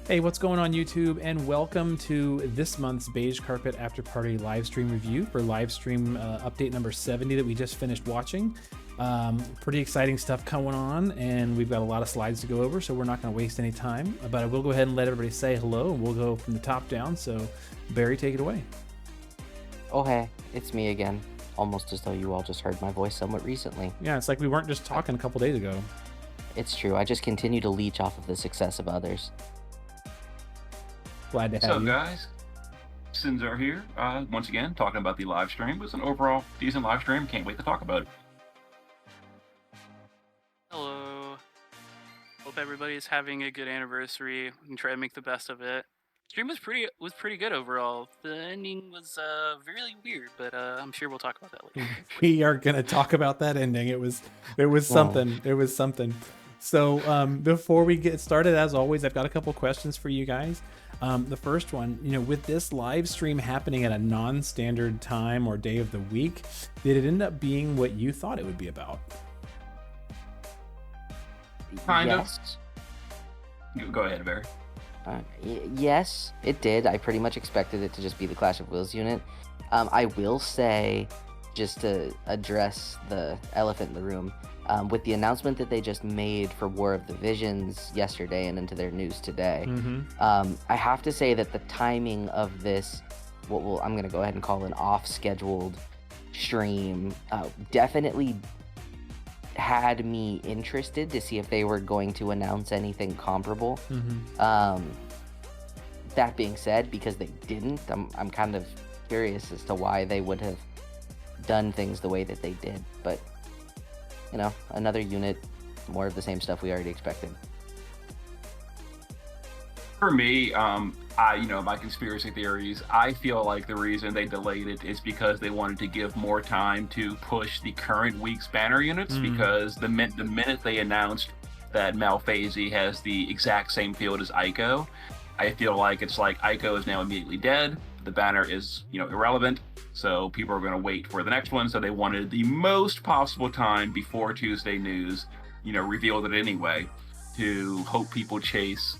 Hey, what's going on YouTube? And welcome to this month's Beige Carpet After Party live stream review for live stream update number 70 that we just finished watching. Pretty exciting stuff going on, and we've got a lot of slides to go over, so we're not going to waste any time. But I will go ahead and let everybody say hello, and we'll go from the top down. So, Barry, take it away. Oh, hey, it's me again. Almost as though you all just heard my voice somewhat recently. Yeah, it's like we weren't just talking a couple days ago. It's true. I just continue to leech off of the success of others. Glad to have you. What's up, guys? Sinzar here. Once again, talking about the live stream. It was an overall decent live stream. Can't wait to talk about it. Hello. Hope everybody's having a good anniversary and try to make the best of it. Stream was pretty good overall. The ending was really weird, but I'm sure we'll talk about that later. We are gonna talk about that ending. It was something. It was something. So before we get started, as always, I've got a couple questions for you guys. The first one, with this live stream happening at a non-standard time or day of the week, did it end up being what you thought it would be about? Kind yes. of. Go ahead, Barry. Yes, it did. I pretty much expected it to just be the Clash of Wills unit. I will say, just to address the elephant in the room, with the announcement that they just made for War of the Visions yesterday and into their news today, I have to say that the timing of this, I'm going to go ahead and call an off-scheduled stream, definitely had me interested to see if they were going to announce anything comparable. That being said, because they didn't, I'm kind of curious as to why they would have done things the way that they did, but another unit, more of the same stuff we already expected. For me, my conspiracy theories, I feel like the reason they delayed it is because they wanted to give more time to push the current week's banner units, because the minute they announced that Malphasie has the exact same field as Ico, I feel like it's like Ico is now immediately dead, the banner is, irrelevant, so people are going to wait for the next one, so they wanted the most possible time before Tuesday news, revealed it anyway, to hope people chase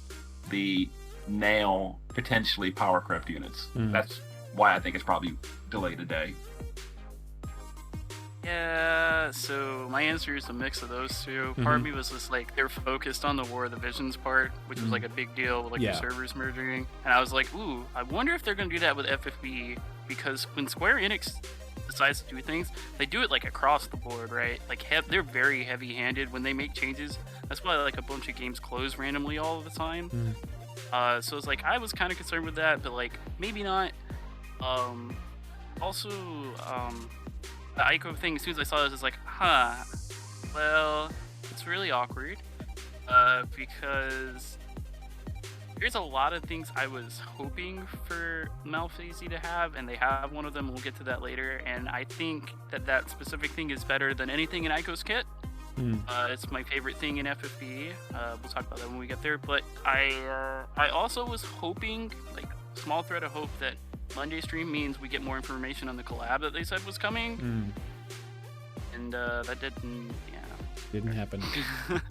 the now potentially power crept units. That's why I think it's probably delayed a day. Yeah, so my answer is a mix of those two. Part of me was just like, they're focused on the War of the Visions part, which was like a big deal with the servers merging. And I was like, ooh, I wonder if they're going to do that with FFBE, because when Square Enix decides to do things, they do it like across the board, right? Like they're very heavy-handed when they make changes. That's why like a bunch of games close randomly all the time. So it's like, I was kind of concerned with that, but like maybe not. Also, the Ico thing, as soon as I saw this, it's like, well, it's really awkward, because there's a lot of things I was hoping for Malphasie to have, and they have one of them. We'll get to that later, and I think that specific thing is better than anything in Ico's kit. It's my favorite thing in FFBE. We'll talk about that when we get there, but I also was hoping, like, small thread of hope, that Monday stream means we get more information on the collab that they said was coming, and that didn't happen.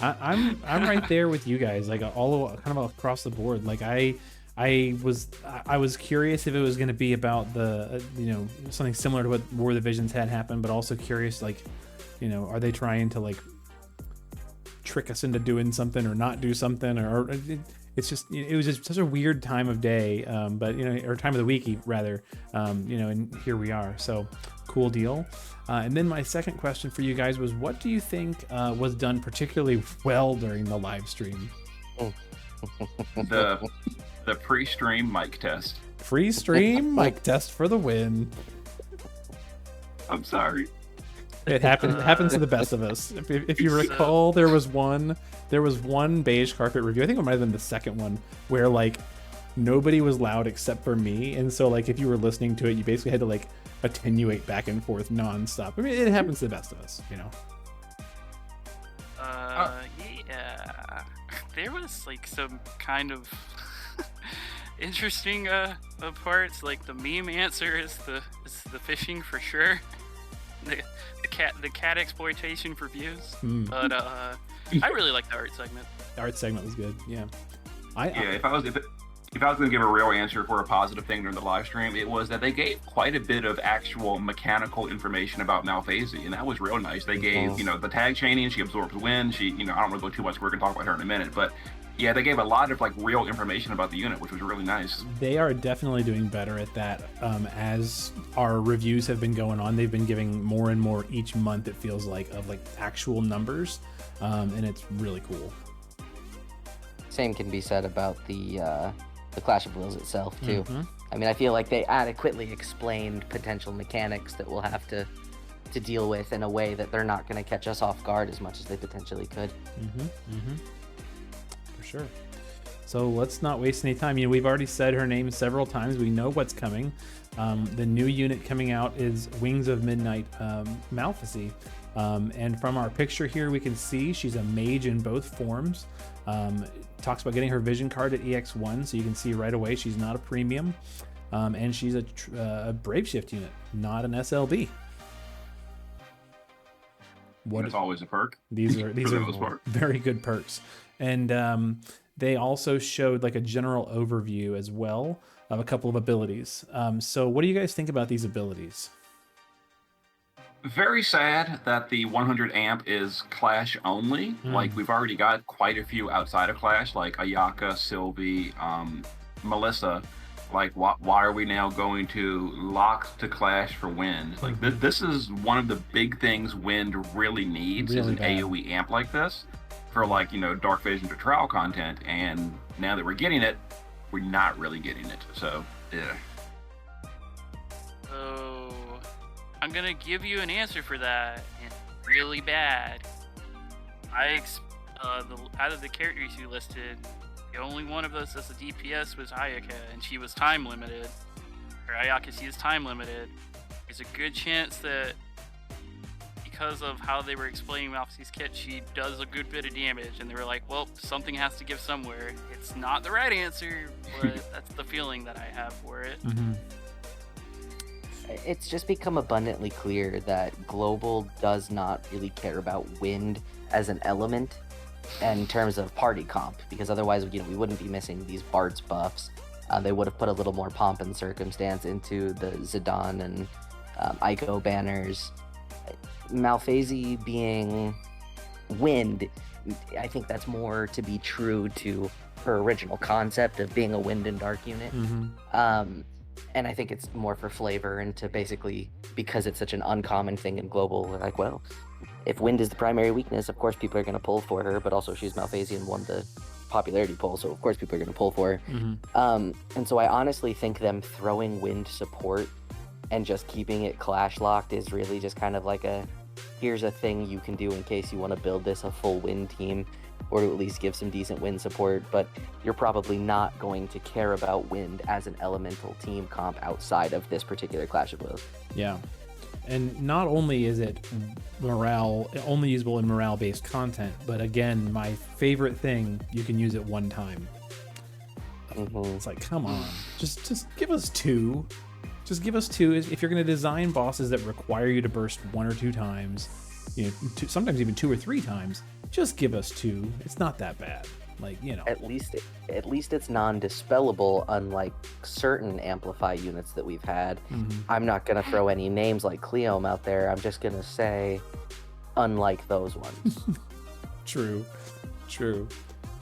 I'm right there with you guys, like all kind of across the board. Like I was curious if it was going to be about the something similar to what War of the Visions had happened, but also curious, like, are they trying to like trick us into doing something or not do something, or it's just, it was just such a weird time of day, but or time of the week rather, and here we are. So cool deal. And then my second question for you guys was, what do you think was done particularly well during the live stream? The pre-stream mic test. Free stream mic test for the win. I'm sorry. It happens to the best of us. If you recall, there was one Beige Carpet review, I think it might have been the second one, where like nobody was loud except for me, and so like if you were listening to it, you basically had to like attenuate back and forth nonstop. I mean, it happens to the best of us, Yeah, there was like some kind of interesting parts. Like the meme answer is the fishing for sure. The cat exploitation for views, but I really like the art segment. The art segment was good, yeah. If I was going to give a real answer for a positive thing during the live stream, it was that they gave quite a bit of actual mechanical information about Malphasie, and that was real nice. They gave, the tag chaining, she absorbs wind, I don't want to go too much, we're going to talk about her in a minute, but yeah, they gave a lot of real information about the unit, which was really nice. They are definitely doing better at that. As our reviews have been going on, they've been giving more and more each month, it feels like, of actual numbers, and it's really cool. Same can be said about the Clash of Wills itself too. I mean, I feel like they adequately explained potential mechanics that we'll have to deal with in a way that they're not going to catch us off guard as much as they potentially could. For sure. So let's not waste any time. We've already said her name several times. We know what's coming. The new unit coming out is Wings of Midnight Malphasie. And from our picture here, we can see she's a mage in both forms. Talks about getting her vision card at EX1, so you can see right away she's not a premium. And she's a Brave Shift unit, not an SLB. That's always a perk. These are very good perks. And they also showed a general overview as well of a couple of abilities. So what do you guys think about these abilities? Very sad that the 100 amp is Clash only. We've already got quite a few outside of Clash, like Ayaka, Sylvie, Melissa. Why are we now going to lock to Clash for Wind? This is one of the big things Wind really needs, is an AoE amp like this for Dark Vision to trial content. And now that we're getting it, we're not really getting it. So yeah. I'm gonna give you an answer for that. It's really bad. Out of the characters you listed, the only one of us that's a DPS was Ayaka, and she was time limited. Or Ayaka, she is time limited. There's a good chance that because of how they were explaining Malphasie's kit, she does a good bit of damage, and they were like, well, something has to give somewhere. It's not the right answer, but that's the feeling that I have for it. It's just become abundantly clear that Global does not really care about wind as an element in terms of party comp, because otherwise, we wouldn't be missing these Bart's buffs. They would have put a little more pomp and circumstance into the Zidane and Ico banners. Malphasie being wind, I think that's more to be true to her original concept of being a wind and dark unit. And I think it's more for flavor and to basically, because it's such an uncommon thing in Global, we're well, if wind is the primary weakness, of course people are going to pull for her, but also she's Malphasie and won the popularity poll, so of course people are going to pull for her. And so I honestly think them throwing wind support and just keeping it Clash locked is really just kind of here's a thing you can do in case you want to build this a full wind team, or to at least give some decent wind support, but you're probably not going to care about wind as an elemental team comp outside of this particular Clash of Wills. Yeah. And not only is it only usable in morale-based content, but again, my favorite thing, you can use it one time. It's come on, just give us two. Just give us two. If you're going to design bosses that require you to burst one or two times, sometimes even 2 or 3 times, just give us 2. It's not that bad. At least it's non-dispellable, unlike certain Amplify units that we've had. I'm not going to throw any names like Cleome out there. I'm just going to say, unlike those ones. True.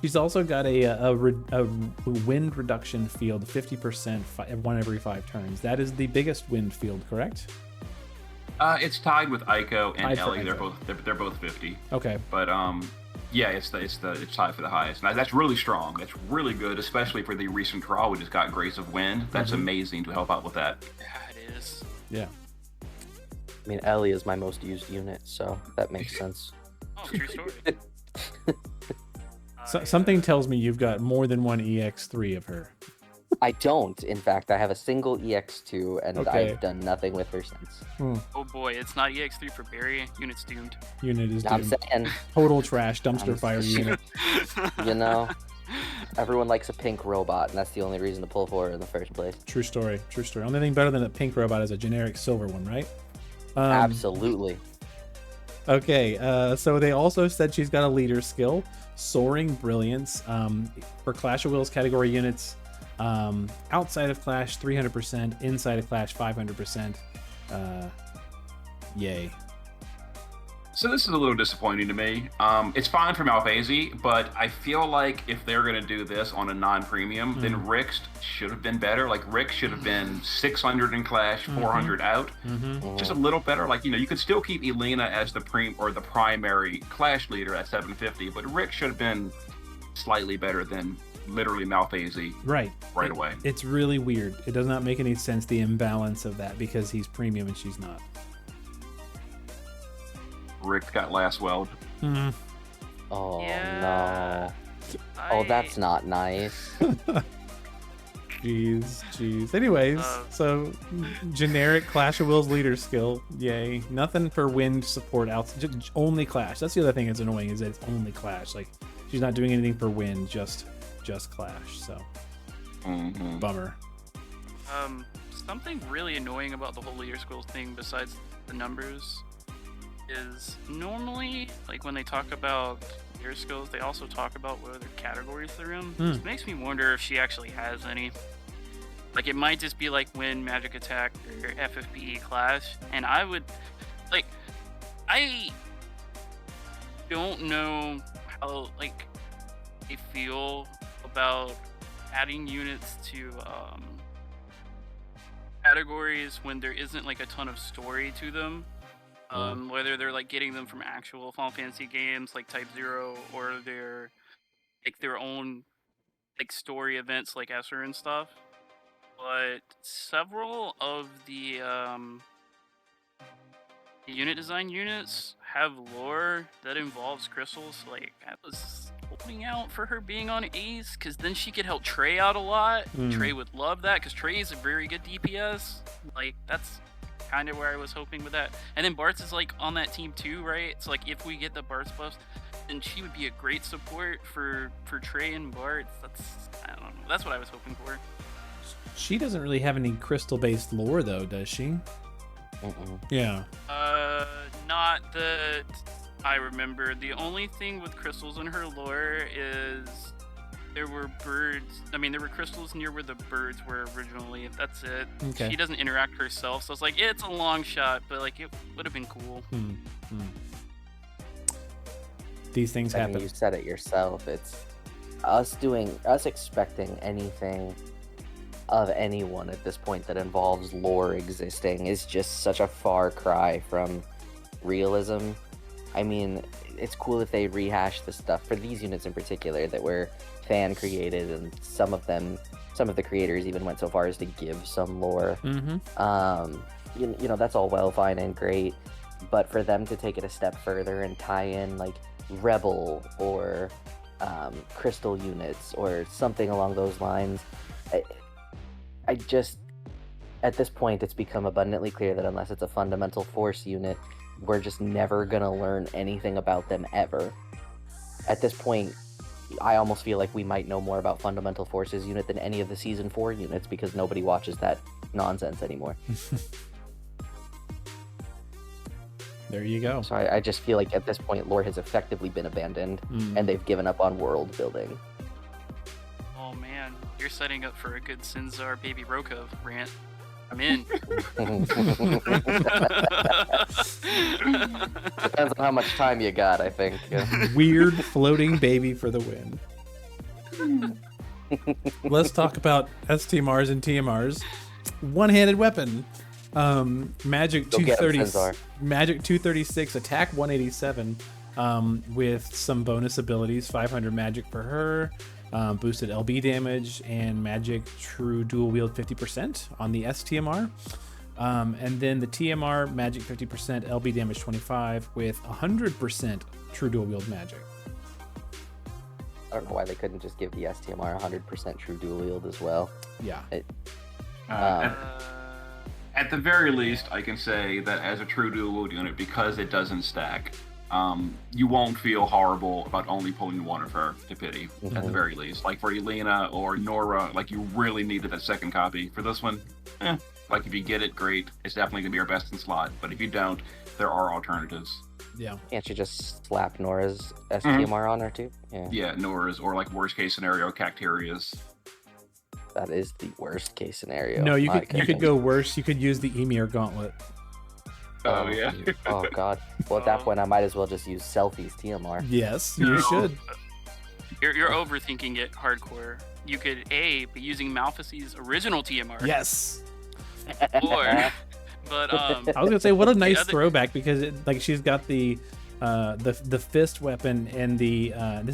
She's also got a wind reduction field, 50%, 1 every 5 turns. That is the biggest wind field, correct? It's tied with Ico and Ellie. They're both 50. Okay. But yeah, it's tied for the highest. Now, that's really strong. That's really good, especially for the recent draw, we just got Grace of Wind. That's amazing to help out with that. Yeah, it is. Yeah. I mean, Ellie is my most used unit, so that makes sense. Oh, true story. Something tells me you've got more than one EX3 of her. I don't. In fact, I have a single EX2, and I've done nothing with her since. Oh boy, it's not EX3 for Barry. Unit's doomed. Unit is doomed. I'm saying. Total trash, dumpster fire unit. Everyone likes a pink robot, and that's the only reason to pull for her in the first place. True story. Only thing better than a pink robot is a generic silver one, right? Absolutely. Okay, so they also said she's got a leader skill, Soaring Brilliance, for Clash of Wills category units, outside of Clash 300%, inside of Clash 500%. Yay. So this is a little disappointing to me. It's fine for Malphasie, but I feel like if they're going to do this on a non-premium, then Rick's should have been better. Like, Rick should have been 600 in Clash, 400 out. Just a little better. Like, you could still keep Elena as the primary Clash leader at 750, but Rick should have been slightly better than literally Malphasie right away. It's really weird. It does not make any sense, the imbalance of that, because he's premium and she's not. Rick got last weld. Oh, Yeah. no. Oh, that's not nice. Jeez. Anyways, so generic Clash of Wills leader skill. Yay. Nothing for wind support out. Only Clash. That's the other thing that's annoying, is that it's only Clash. Like, she's not doing anything for wind, just Clash. So bummer. Something really annoying about the whole leader skills thing, besides the numbers, is normally, like, when they talk about leader skills, they also talk about what other categories they're in. This makes me wonder if she actually has any. Like, it might just be like Wind, Magic Attack, or FFBE Clash, and I don't know how, like, they feel about adding units to categories when there isn't, like, a ton of story to them. Whether they're, like, getting them from actual Final Fantasy games like Type 0, or they're, like, their own, like, story events like Esser and stuff. But several of the unit design units have lore that involves crystals. Like, I was holding out for her being on Ace, because then she could help Trey out a lot. Trey would love that, because Trey is a very good DPS. Like, that's kind of where I was hoping with that. And then Bartz is, like, on that team too, right? So, like, if we get the Bartz buffs, then she would be a great support for Trey and Bartz. I don't know. That's what I was hoping for. She doesn't really have any crystal-based lore, though, does she? Yeah. Not that I remember. The only thing with crystals in her lore is there were birds. I mean, there were crystals near where the birds were originally. That's it. Okay. She doesn't interact herself, so it's like, it's a long shot, but, like, it would have been cool. These things happen. You said it yourself. It's us expecting anything of anyone at this point that involves lore existing is just such a far cry from realism. I mean, it's cool if they rehash the stuff for these units in particular that were fan created, and some of the creators even went so far as to give some lore. You know, that's all well, fine, and great, but for them to take it a step further and tie in, like, Rebel or crystal units or something along those lines, I just, at this point, it's become abundantly clear that unless it's a fundamental force unit, we're just never gonna learn anything about them ever. At this point, I almost feel like we might know more about Fundamental Forces unit than any of the Season 4 units, because nobody watches that nonsense anymore. There you go. So I just feel like at this point, lore has effectively been abandoned, and they've given up on world building. Oh man, you're setting up for a good Sinzar Baby Rokov rant. I'm in. Depends on how much time you got, I think. Weird floating baby for the win. Let's talk about STMRs and TMRs. One-handed weapon. Magic 236, attack 187, with some bonus abilities. 500 magic for her, boosted LB damage, and magic true dual wield 50% on the STMR. And then the TMR, magic 50%, LB damage 25, with 100% true dual wield magic. I don't know why they couldn't just give the STMR 100% true dual wield as well. Yeah. At the very least, I can say that as a true dual wield unit, because it doesn't stack, you won't feel horrible about only pulling one of her to pity, at the very least. Like for Elena or Nora, like, you really needed that second copy. For this one, like, if you get it, great. It's definitely going to be our best in slot. But if you don't, there are alternatives. Yeah. Can't you just slap Nora's STMR on her too? Yeah. Yeah, Nora's, or like worst case scenario, Cacteria's. That is the worst case scenario. No, you My could goodness. go worse. You could use the Emir Gauntlet. Oh, yeah. Oh god. Well, at that point, I might as well just use Selfie's TMR. Yes, No. you should. You're overthinking it hardcore. You could be using Malphasie's original TMR. Yes. Or, but I was gonna say, what a nice other- throwback, because she's got the fist weapon and the I guess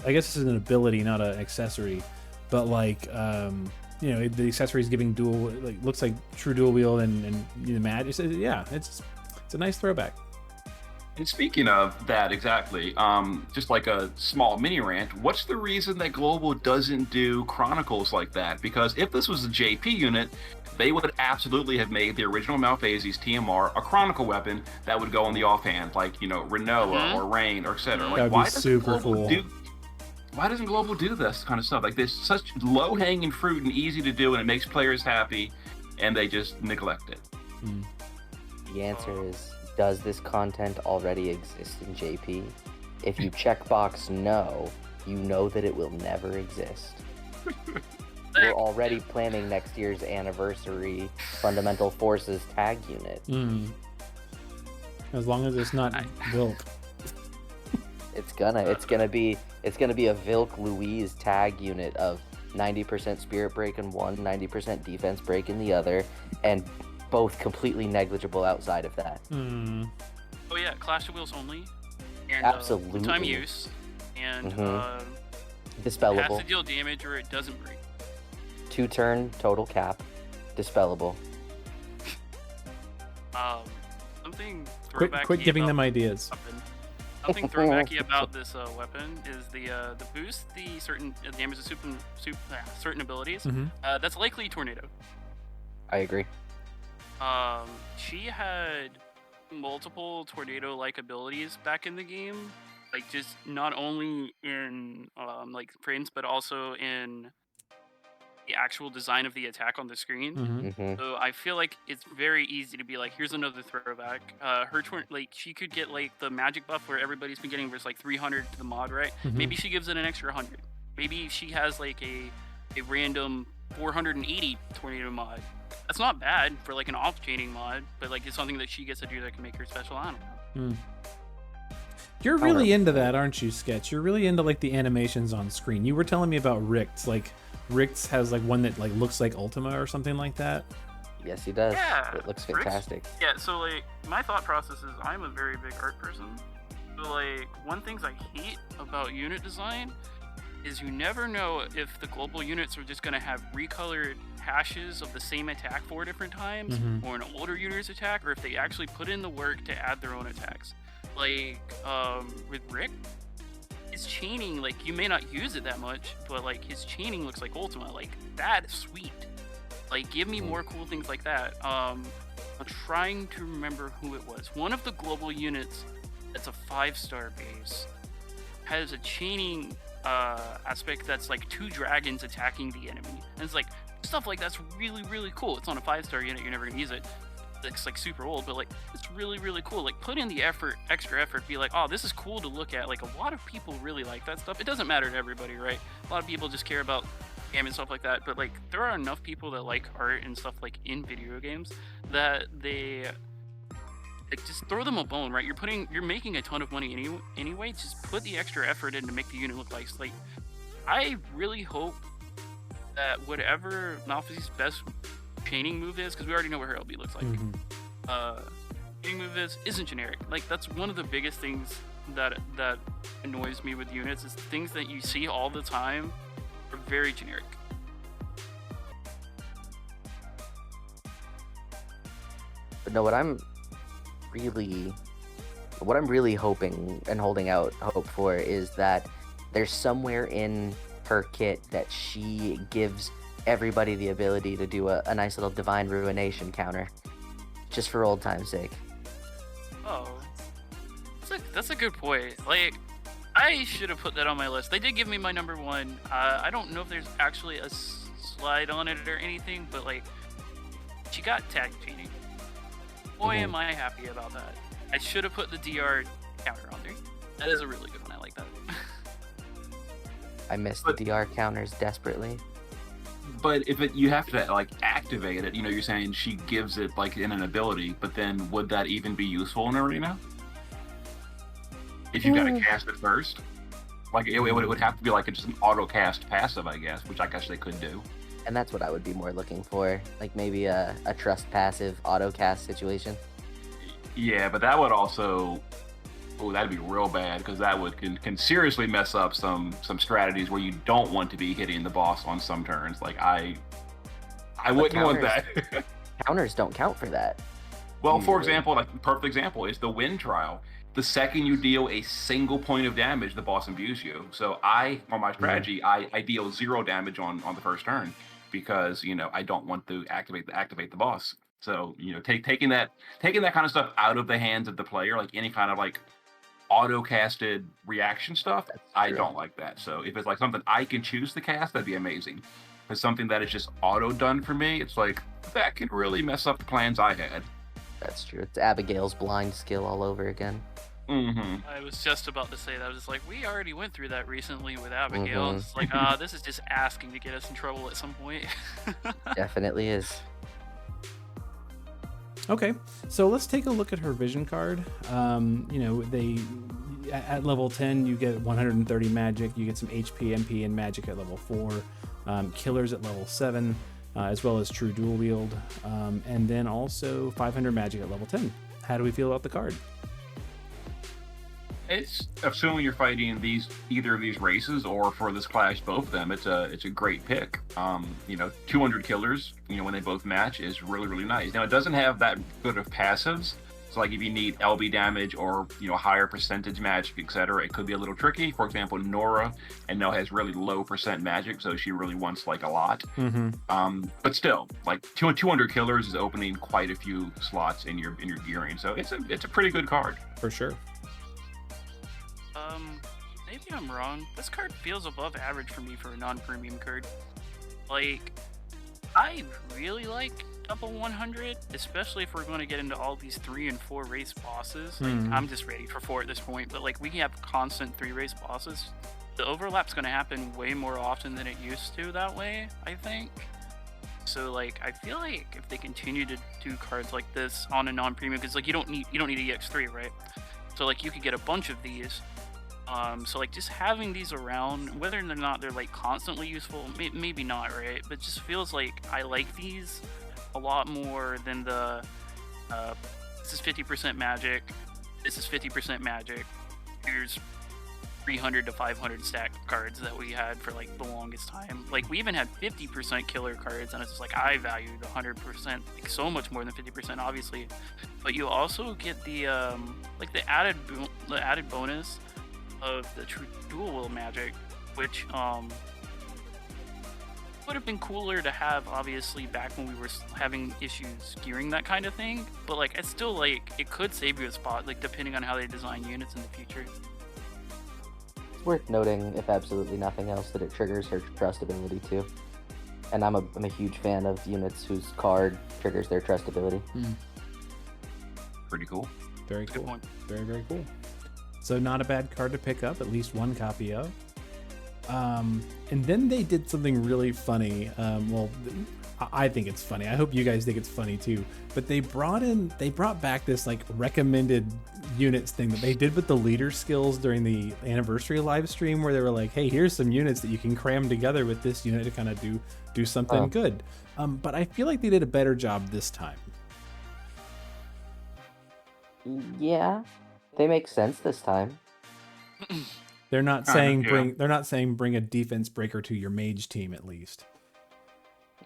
this is an ability, not an accessory, but like the accessory is giving dual, like, looks like true dual wield and magic. It's a nice throwback. And speaking of that, exactly, just like a small mini rant, what's the reason that Global doesn't do Chronicles like that? Because if this was a JP unit, they would absolutely have made the original Malphasie's TMR a Chronicle weapon that would go on the offhand, like, Renoa or Rain or etc. Like, That'd be why doesn't super Global cool. why doesn't Global do this kind of stuff? Like, there's such low-hanging fruit and easy to do, and it makes players happy, and they just neglect it. The answer is, does this content already exist in JP? If you checkbox no, you know that it will never exist. We're already planning next year's anniversary Fundamental Forces tag unit. As long as it's not Vilk. It's gonna be a Vilk Louise tag unit of 90% spirit break in one, 90% defense break in the other, and both completely negligible outside of that. Oh yeah, Clash of Wheels only. And, Absolutely. Time use. And Dispellable. has to deal damage or it doesn't break. 2-turn total cap. Dispellable. Something throwbacky Quit giving about them ideas. Something throwbacky about this weapon is the boost, the certain damage to certain abilities. That's likely Tornado. I agree. She had multiple tornado-like abilities back in the game, like just not only in like frames, but also in the actual design of the attack on the screen. So I feel like it's very easy to be like, here's another throwback. She could get like the magic buff where everybody's been getting versus like 300 to the mod, right? Maybe she gives it an extra 100. Maybe she has like a random 480 tornado mod. That's not bad for like an off-chaining mod, but like it's something that she gets to do that can make her special. I don't know. You're really into that, aren't you, Sketch? You're really into like the animations on screen. You were telling me about Richt's. Like Richt's has like one that like looks like Ultima or something like that. Yes, he does. Yeah, It looks Richt's- fantastic. Yeah, so like my thought process is I'm a very big art person. So like one things I hate about unit design is you never know if the global units are just going to have recolored hashes of the same attack 4 different times, or an older unit's attack, or if they actually put in the work to add their own attacks. Like with Rick, his chaining, like you may not use it that much, but like his chaining looks like Ultima. Like that is sweet. Like give me more cool things like that. I'm trying to remember who it was. One of the global units that's a 5-star base has a chaining aspect that's like 2 dragons attacking the enemy, and it's like stuff like that's really cool. It's on a 5-star unit, you're never gonna use it. It's like super old, but like it's really cool. Like put in the extra effort, be like, oh, this is cool to look at. Like a lot of people really like that stuff. It doesn't matter to everybody, right? A lot of people just care about game and stuff like that, but like there are enough people that like art and stuff like in video games that they like just throw them a bone, right? You're making a ton of money anyway. Just put the extra effort in to make the unit look like I really hope that whatever Malphasie's best chaining move is, because we already know what her LB looks like. Chaining move isn't generic. Like that's one of the biggest things that annoys me with units is things that you see all the time are very generic. But no, what I'm really hoping and holding out hope for is that there's somewhere in her kit that she gives everybody the ability to do a nice little divine ruination counter, just for old time's sake. Oh, that's a good point. Like, I should have put that on my list. They did give me my number 1. I don't know if there's actually a slide on it or anything, but like, she got tag chaining. Boy, am I happy about that. I should have put the DR counter on there. That is a really good one. I like that. I miss the DR counters desperately. But if you have to like activate it, you're saying she gives it like in an ability, but then would that even be useful in Arena? If you gotta cast it first? Like it would have to be like just an auto cast passive, I guess, which I guess they could do. And that's what I would be more looking for. Like maybe a trust passive auto cast situation. Yeah, but that would also that'd be real bad because that can seriously mess up some strategies where you don't want to be hitting the boss on some turns. Like I wouldn't want that. Counters don't count for that. Well, for example, like the perfect example is the wind trial. The second you deal a single point of damage, the boss imbues you. So on my strategy, I deal 0 damage on the first turn because I don't want to activate the boss. So taking that kind of stuff out of the hands of the player, like any kind of like auto-casted reaction stuff, I don't like that. So if it's like something I can choose to cast, that'd be amazing. If it's something that is just auto-done for me, it's like, that can really mess up the plans I had. That's true. It's Abigail's blind skill all over again. Mm-hmm. I was just about to say that. I was just like, we already went through that recently with Abigail. It's like, this is just asking to get us in trouble at some point. Definitely is. Okay, so let's take a look at her vision card. At level 10, you get 130 magic. You get some HP, MP, and magic at level 4. Killers at level 7, as well as true dual wield. And then also 500 magic at level 10. How do we feel about the card? It's assuming you're fighting either of these races or for this clash, both of them. It's a great pick. 200 killers, when they both match is really, really nice. Now it doesn't have that good of passives. So like if you need LB damage or higher percentage magic, etc., it could be a little tricky. For example, Nora, has really low percent magic, so she really wants like a lot. But still, like 200 killers is opening quite a few slots in your gearing. So it's a pretty good card for sure. Maybe I'm wrong. This card feels above average for me for a non-premium card. Like, I really like double 100, especially if we're going to get into all these 3 and 4 race bosses. Like, I'm just ready for 4 at this point, but like we can have constant 3 race bosses. The overlap's going to happen way more often than it used to that way, I think. So like, I feel like if they continue to do cards like this on a non-premium, because like you don't need EX3, right? So like you could get a bunch of these. So like just having these around, whether or not they're like constantly useful, maybe not, right? But just feels like I like these a lot more than the this is 50% magic, this is 50% magic, here's 300 to 500 stack cards that we had for like the longest time. Like we even had 50% killer cards, and it's just like I valued 100%, like so much more than 50%, obviously. But you also get the like the added bonus of the true dual will magic, which would have been cooler to have obviously back when we were having issues gearing that kind of thing. But like it's still like it could save you a spot, like depending on how they design units in the future. It's worth noting, if absolutely nothing else, that it triggers her trust ability too. And I'm a huge fan of units whose card triggers their trust ability. Pretty cool. Very cool. Very, very cool. So not a bad card to pick up, at least one copy of. And then they did something really funny. Well, I think it's funny. I hope you guys think it's funny too. But they brought back this like recommended units thing that they did with the leader skills during the anniversary live stream, where they were like, hey, here's some units that you can cram together with this unit to kind of do something good. But I feel like they did a better job this time. Yeah, they make sense this time. They're not saying bring a defense breaker to your mage team, at least.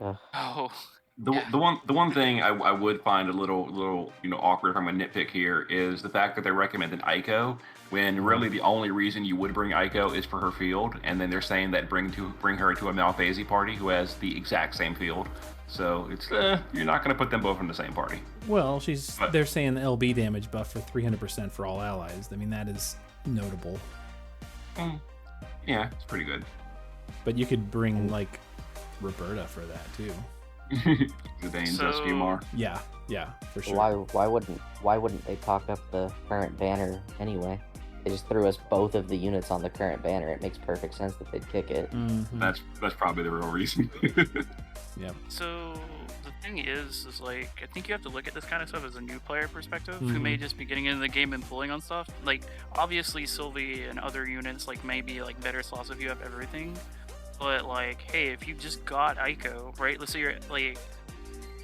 Oh. The one thing I would find a little awkward if I'm gonna nitpick here is the fact that they recommended Aiko when really the only reason you would bring Aiko is for her field, and then they're saying that bring her to a Malphasie party who has the exact same field. So it's you're not gonna put them both in the same party. Well, they're saying the LB damage buff for 300% for all allies. I mean, that is notable. Yeah, it's pretty good. But you could bring like Roberta for that too. Zidane does few more. Yeah, for sure. Why wouldn't they talk up the current banner anyway? They just threw us both of the units on the current banner. It makes perfect sense that they'd kick it. Mhm. That's probably the real reason. Yep. So the thing is like I think you have to look at this kind of stuff as a new player perspective who may just be getting into the game and pulling on stuff. Like obviously Sylvie and other units like may be like better slots if you have everything. But like, hey, if you just got Ico, right? Let's say you're like,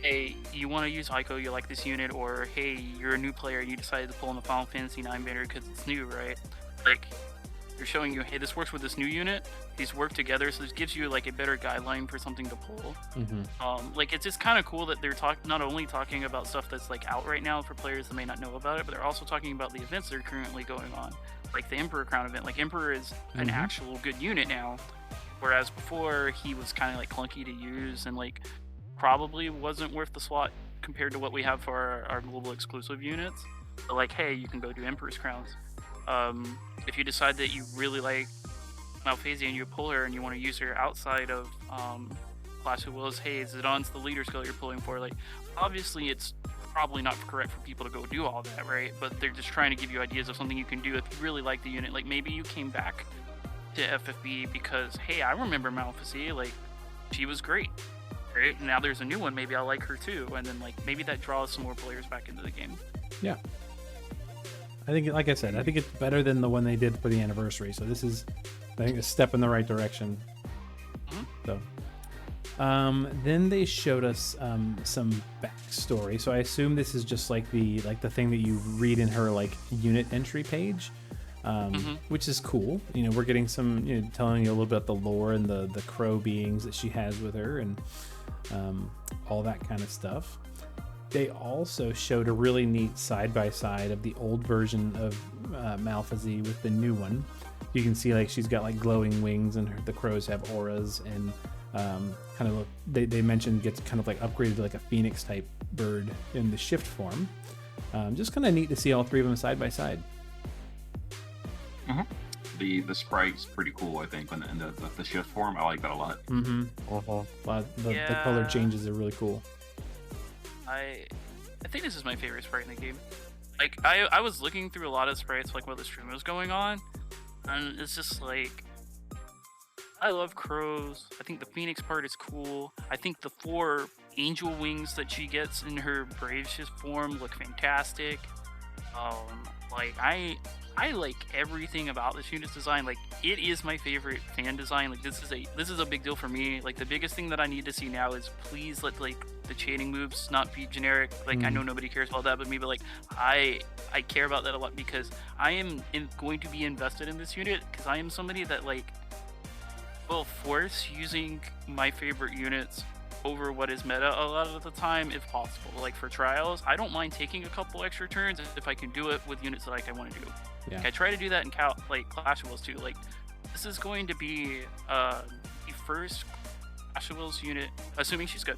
hey, you want to use Ico, you like this unit, or hey, you're a new player and you decided to pull in the Final Fantasy 9 banner because it's new, right? Like, you're showing you, hey, this works with this new unit. These work together, so this gives you like a better guideline for something to pull. Like it's just kind of cool that they're not only talking about stuff that's like out right now for players that may not know about it, but they're also talking about the events that are currently going on, like the Emperor Crown event. Like Emperor is an actual good unit now, whereas before he was kind of like clunky to use and like probably wasn't worth the slot compared to what we have for our global exclusive units. But like, hey, you can go do Emperor's Crowns. If you decide that you really like Malphasie and you pull her and you want to use her outside of Clash of Wills, hey, Zidane's the leader skill you're pulling for. Like, obviously it's probably not correct for people to go do all that, right? But they're just trying to give you ideas of something you can do if you really like the unit. Like maybe you came back to FFBE because, hey, I remember Malphasie, like she was great, right? And now there's a new one, maybe I like her too, and then like maybe that draws some more players back into the game. Yeah. I think, like I said, I think it's better than the one they did for the anniversary. So this is, I think, a step in the right direction. So, then they showed us some backstory. So I assume this is just like the thing that you read in her like unit entry page, which is cool. You know, we're getting some, you know, telling you a little bit about the lore and the crow beings that she has with her and all that kind of stuff. They also showed a really neat side-by-side of the old version of Malphasie with the new one. You can see like she's got like glowing wings and the crows have auras and kind of look, they mentioned gets kind of like upgraded to like a phoenix type bird in the shift form. Just kind of neat to see all three of them side by side. The sprite's pretty cool, I think, in the shift form. I like that a lot. The color changes are really cool. I think this is my favorite sprite in the game. Like I was looking through a lot of sprites like while the stream was going on, and it's just like I love crows. I think the phoenix part is cool. I think the 4 angel wings that she gets in her brave shift form look fantastic. Like I like everything about this unit's design. Like it is my favorite fan design. Like this is a big deal for me. Like the biggest thing that I need to see now is please let like the chaining moves not be generic. Like I know nobody cares about that but me, but like I care about that a lot because I am going to be invested in this unit because I am somebody that like will force using my favorite units over what is meta a lot of the time if possible. Like for trials, I don't mind taking a couple extra turns if I can do it with units that like I want to do. Yeah. Like, I try to do that in Clash of Wills too. Like this is going to be the first Clash of Wills unit, assuming she's good.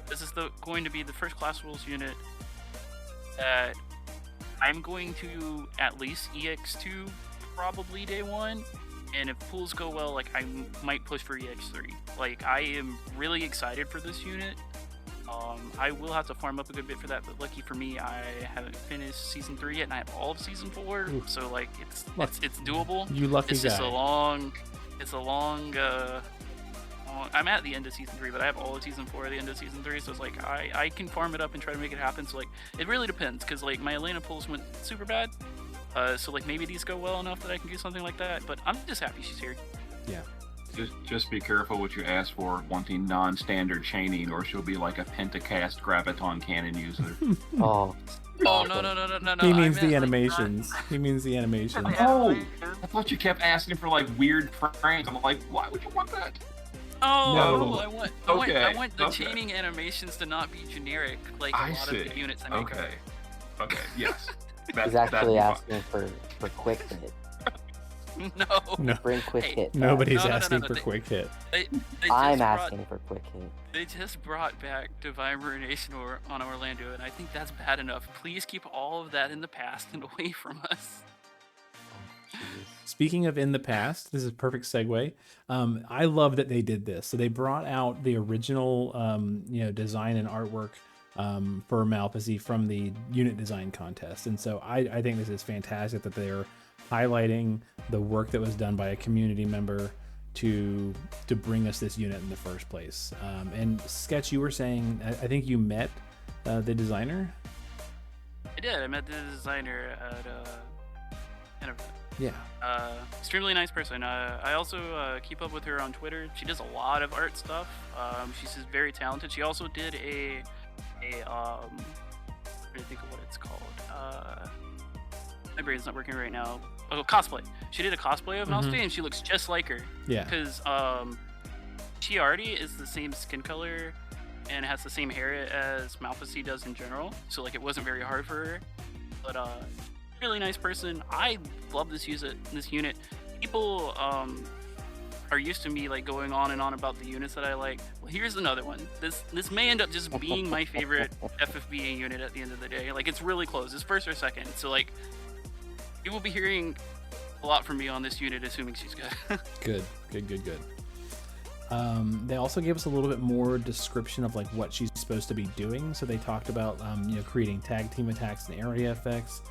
This is going to be the first Clash of Wills unit that I'm going to at least EX2 probably day 1. And if pulls go well, like I might push for EX3. Like I am really excited for this unit. I will have to farm up a good bit for that, but lucky for me, I haven't finished season 3 yet, and I have all of season 4. Ooh. So like it's doable. You lucky It's guy. just a long. I'm at the end of season 3, but I have all of season 4 at the end of season 3. So it's like I can farm it up and try to make it happen. So like it really depends, because like my Elena pulls went super bad. So like maybe these go well enough that I can do something like that, but I'm just happy she's here. Yeah. Just be careful what you ask for, wanting non-standard chaining, or she'll be like a pentacast graviton cannon user. Oh. Oh no! He means the animations. He means the animations. Oh, I thought you kept asking for like weird pranks. I'm like, why would you want that? Oh, No. I want the chaining animations to not be generic, like a lot of the units I make. Okay, yes. He's actually asking for quick hit. No. Bring quick hit. back. Nobody's No. asking for quick hit. I'm asking for quick hit. They just brought back Divine Ruination on Orlando, and I think that's bad enough. Please keep all of that in the past and away from us. Speaking of in the past, this is a perfect segue. I love that they did this. So they brought out the original, design and artwork for Malphasie from the unit design contest. And so I think this is fantastic that they're highlighting the work that was done by a community member to bring us this unit in the first place. And Sketch, you were saying, I think you met the designer? I did. I met the designer at kind of Yeah. extremely nice person. I also keep up with her on Twitter. She does a lot of art stuff. She's just very talented. She also did a I'm trying to think of what it's called. My brain's not working right now. Oh, cosplay. She did a cosplay of Malphasie, and she looks just like her. Yeah. Because she already is the same skin color and has the same hair as Malphasie does in general. So like it wasn't very hard for her. But really nice person. I love this unit. People are used to me like going on and on about the units that I like. Well, here's another one. This may end up just being my favorite FFBE unit at the end of the day. Like it's really close. It's first or second. So like you will be hearing a lot from me on this unit, assuming she's good. Good. They also gave us a little bit more description of like what she's supposed to be doing. So they talked about creating tag team attacks and area effects.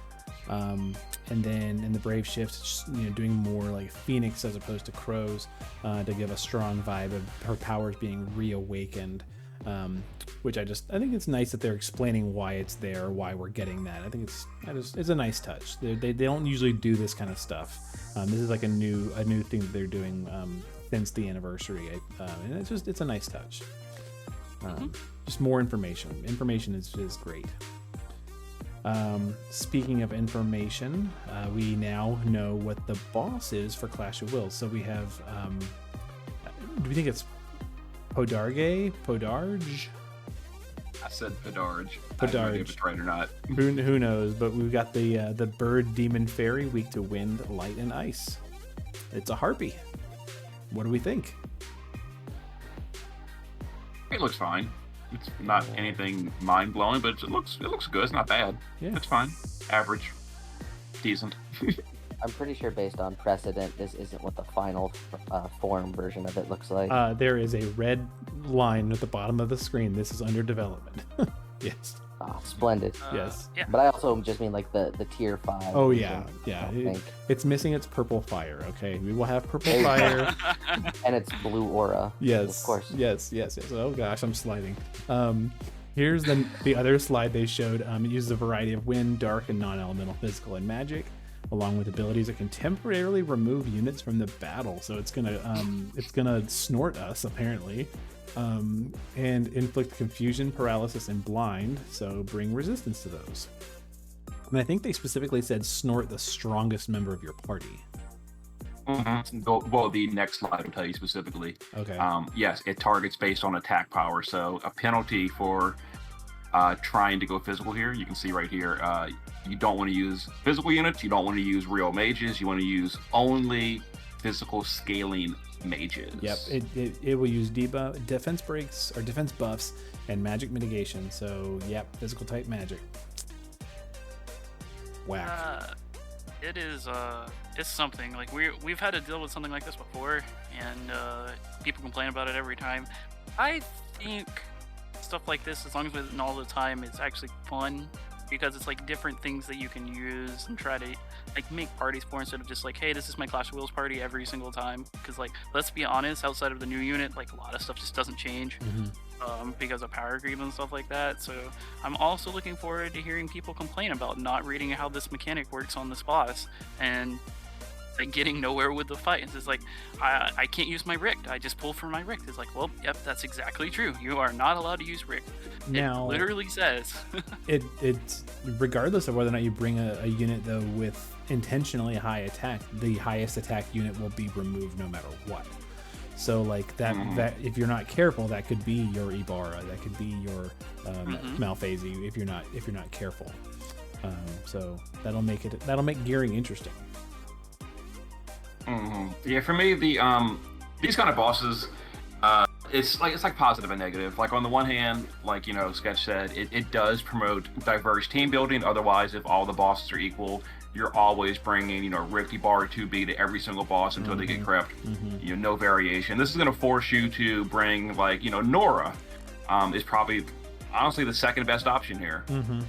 And then in the Brave shift, just, doing more like Phoenix as opposed to Crows to give a strong vibe of her powers being reawakened. Which I think it's nice that they're explaining why it's there, why we're getting that. I think it's a nice touch. They don't usually do this kind of stuff. This is like a new thing that they're doing since the anniversary, and it's a nice touch. Just more information. Information is great. Speaking of information, we now know what the boss is for Clash of Wills. So we have, do we think it's Podarge? I said Podarge. Podarge. I don't know if it's right or not. Who knows? But we've got the bird demon fairy, weak to wind, light, and ice. It's a harpy. What do we think? It looks fine. It's not anything mind blowing, but it looks good. It's not bad. Yeah. It's fine. Average. Decent. I'm pretty sure based on precedent, this isn't what the final form version of it looks like. There is a red line at the bottom of the screen. This is under development. Yes. Ah, splendid. Yes. Yeah. But I also just mean like the tier 5. Oh version, yeah. I think. It's missing its purple fire. Okay, we will have purple fire. And it's blue aura. Yes. Of course. Yes. Oh gosh, I'm sliding. Here's the other slide they showed. It uses a variety of wind, dark, and non-elemental physical and magic, along with abilities that can temporarily remove units from the battle. So it's gonna snort us apparently, and inflict confusion, paralysis, and blind. So bring resistance to those. And I think they specifically said snort the strongest member of your party. Mm-hmm. Well, the next slide will tell you specifically. Okay. Yes, it targets based on attack power. So a penalty for trying to go physical here. You can see right here. You don't want to use physical units. You don't want to use real mages. You want to use only physical scaling mages. Yep. It will use defense breaks or defense buffs and magic mitigation. So yep, physical type magic. Whack. It is it's something like we've had to deal with something like this before, and people complain about it every time. I think stuff like this, as long as it's all the time, is actually fun because it's like different things that you can use and try to like make parties for instead of just like, hey, this is my Clash of Wills party every single time. Because like, let's be honest, outside of the new unit, like a lot of stuff just doesn't change. Because of power creep and stuff like that. So I'm also looking forward to hearing people complain about not reading how this mechanic works on this boss and like getting nowhere with the fight. It's like I can't use my Richt. I just pull for my Richt. It's like, well, yep, that's exactly true. You are not allowed to use Richt. Now, it literally says. it's regardless of whether or not you bring a unit though with intentionally high attack, the highest attack unit will be removed no matter what. So like that if you're not careful, that could be your Ibarra, that could be your Malphasie if you're not careful. So that'll make gearing interesting. Yeah, for me, these kind of bosses, it's like positive and negative. Like on the one hand, like Sketch said, it does promote diverse team building. Otherwise, if all the bosses are equal, you're always bringing, you know, Rick dbarry17 to every single boss until they get crept. You know, no variation. This is going to force you to bring, like, you know, Nora is probably honestly the second best option here.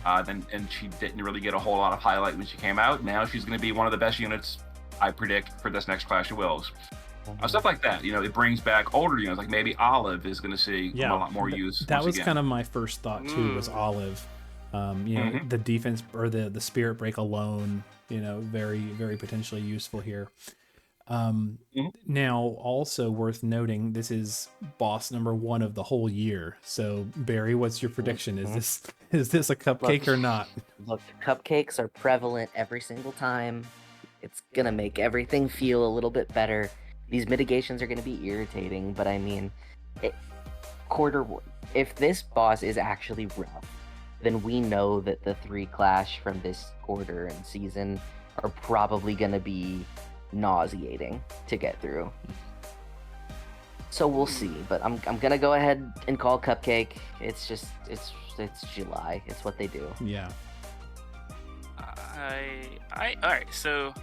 And she didn't really get a whole lot of highlight when she came out. Now she's going to be one of the best units, I predict, for this next Clash of Wills. Stuff like that, you know, it brings back older units, like maybe Olive is going to see a lot more use. That was kind of my first thought too, was Olive. You know, the defense or the spirit break alone, you know, very, very potentially useful here. Now, also worth noting, this is boss number 1 of the whole year. So, Barry, what's your prediction? Is this a cupcake or not? Look, cupcakes are prevalent every single time. It's gonna make everything feel a little bit better. These mitigations are gonna be irritating, but I mean, if this boss is actually rough, then we know that the 3 Clash from this quarter and season are probably gonna be nauseating to get through. So we'll see, but I'm gonna go ahead and call cupcake. It's just it's July. It's what they do. Yeah. All right. So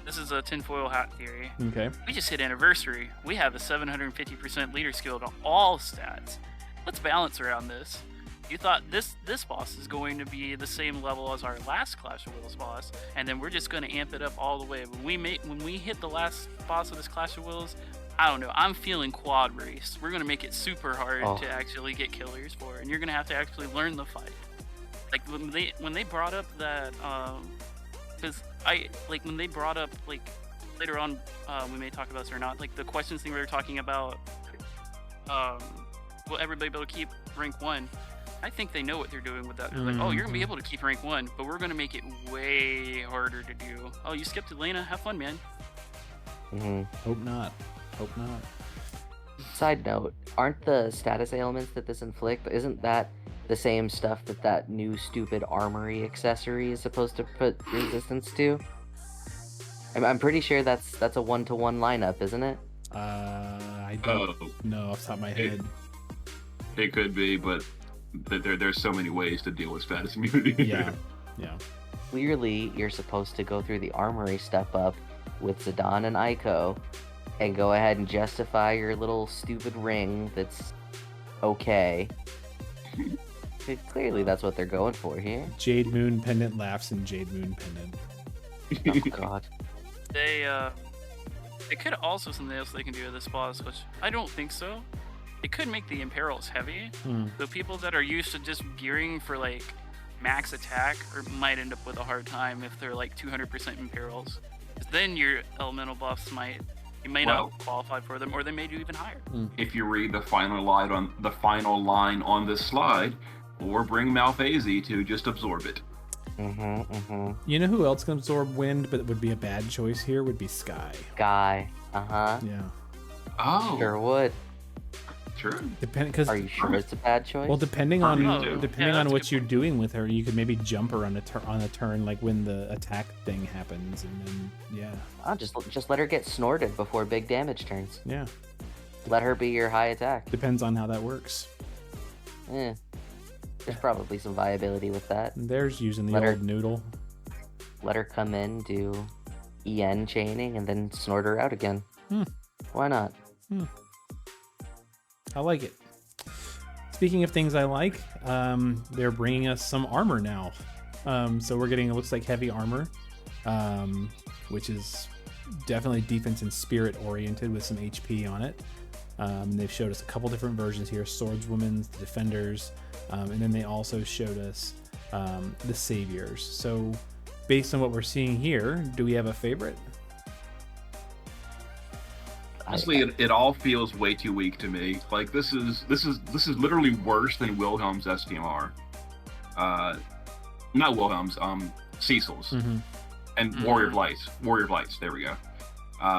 this is a tinfoil hat theory. Okay. We just hit anniversary. We have a 750% leader skill to all stats. Let's balance around this. You thought this boss is going to be the same level as our last Clash of Wills boss, and then we're just going to amp it up all the way. When we hit the last boss of this Clash of Wills, I don't know. I'm feeling quad race. We're going to make it super hard to actually get killers for, and you're going to have to actually learn the fight. Like when they brought up that, when they brought up, like, later on, we may talk about this or not, like the questions thing we were talking about, will everybody be able to keep rank 1? I think they know what they're doing with that. They're like, oh, you're gonna be able to keep rank 1, but we're gonna make it way harder to do. Oh, you skipped Elena? Have fun, man. Hope not. Side note, aren't the status ailments that this isn't that the same stuff that new stupid armory accessory is supposed to put resistance to? I'm pretty sure that's a 1-to-1 lineup, isn't it? I don't know off the top of my head. It could be, but there's so many ways to deal with status immunity. Yeah. Clearly, you're supposed to go through the armory step up with Zidane and Aiko, and go ahead and justify your little stupid ring that's okay. Clearly, that's what they're going for here. Jade Moon pendant laughs and Jade Moon pendant. Oh God. They could also something else they can do with this boss, which I don't think so. It could make the imperils heavy. The people that are used to just gearing for like max attack might end up with a hard time if they're like 200% imperils. Then your elemental buffs might not qualify for them, or they may do even higher. If you read the final line on this slide, or bring Malphasie to just absorb it. You know who else can absorb wind, but it would be a bad choice here? Would be Sky. Yeah. Oh. Sure would. True. Are you sure it's a bad choice? Well, depending on what you're doing with her, you could maybe jump her on a turn, like when the attack thing happens, and then just let her get snorted before big damage turns. Yeah. Let her be your high attack. Depends on how that works. Yeah. There's probably some viability with that. There's using the old noodle. Let her come in, do EN chaining, and then snort her out again. Why not? I like it. Speaking of things I like, they're bringing us some armor now. So we're getting, it looks like, heavy armor, which is definitely defense and spirit oriented with some HP on it. They've showed us a couple different versions here: swordswomen's, the defenders, and then they also showed us the saviors. So based on what we're seeing here, do we have a favorite? Honestly, it all feels way too weak to me. Like this is literally worse than Wilhelm's STMR. Not Wilhelm's, Cecil's, and Warrior of Lights. There we go.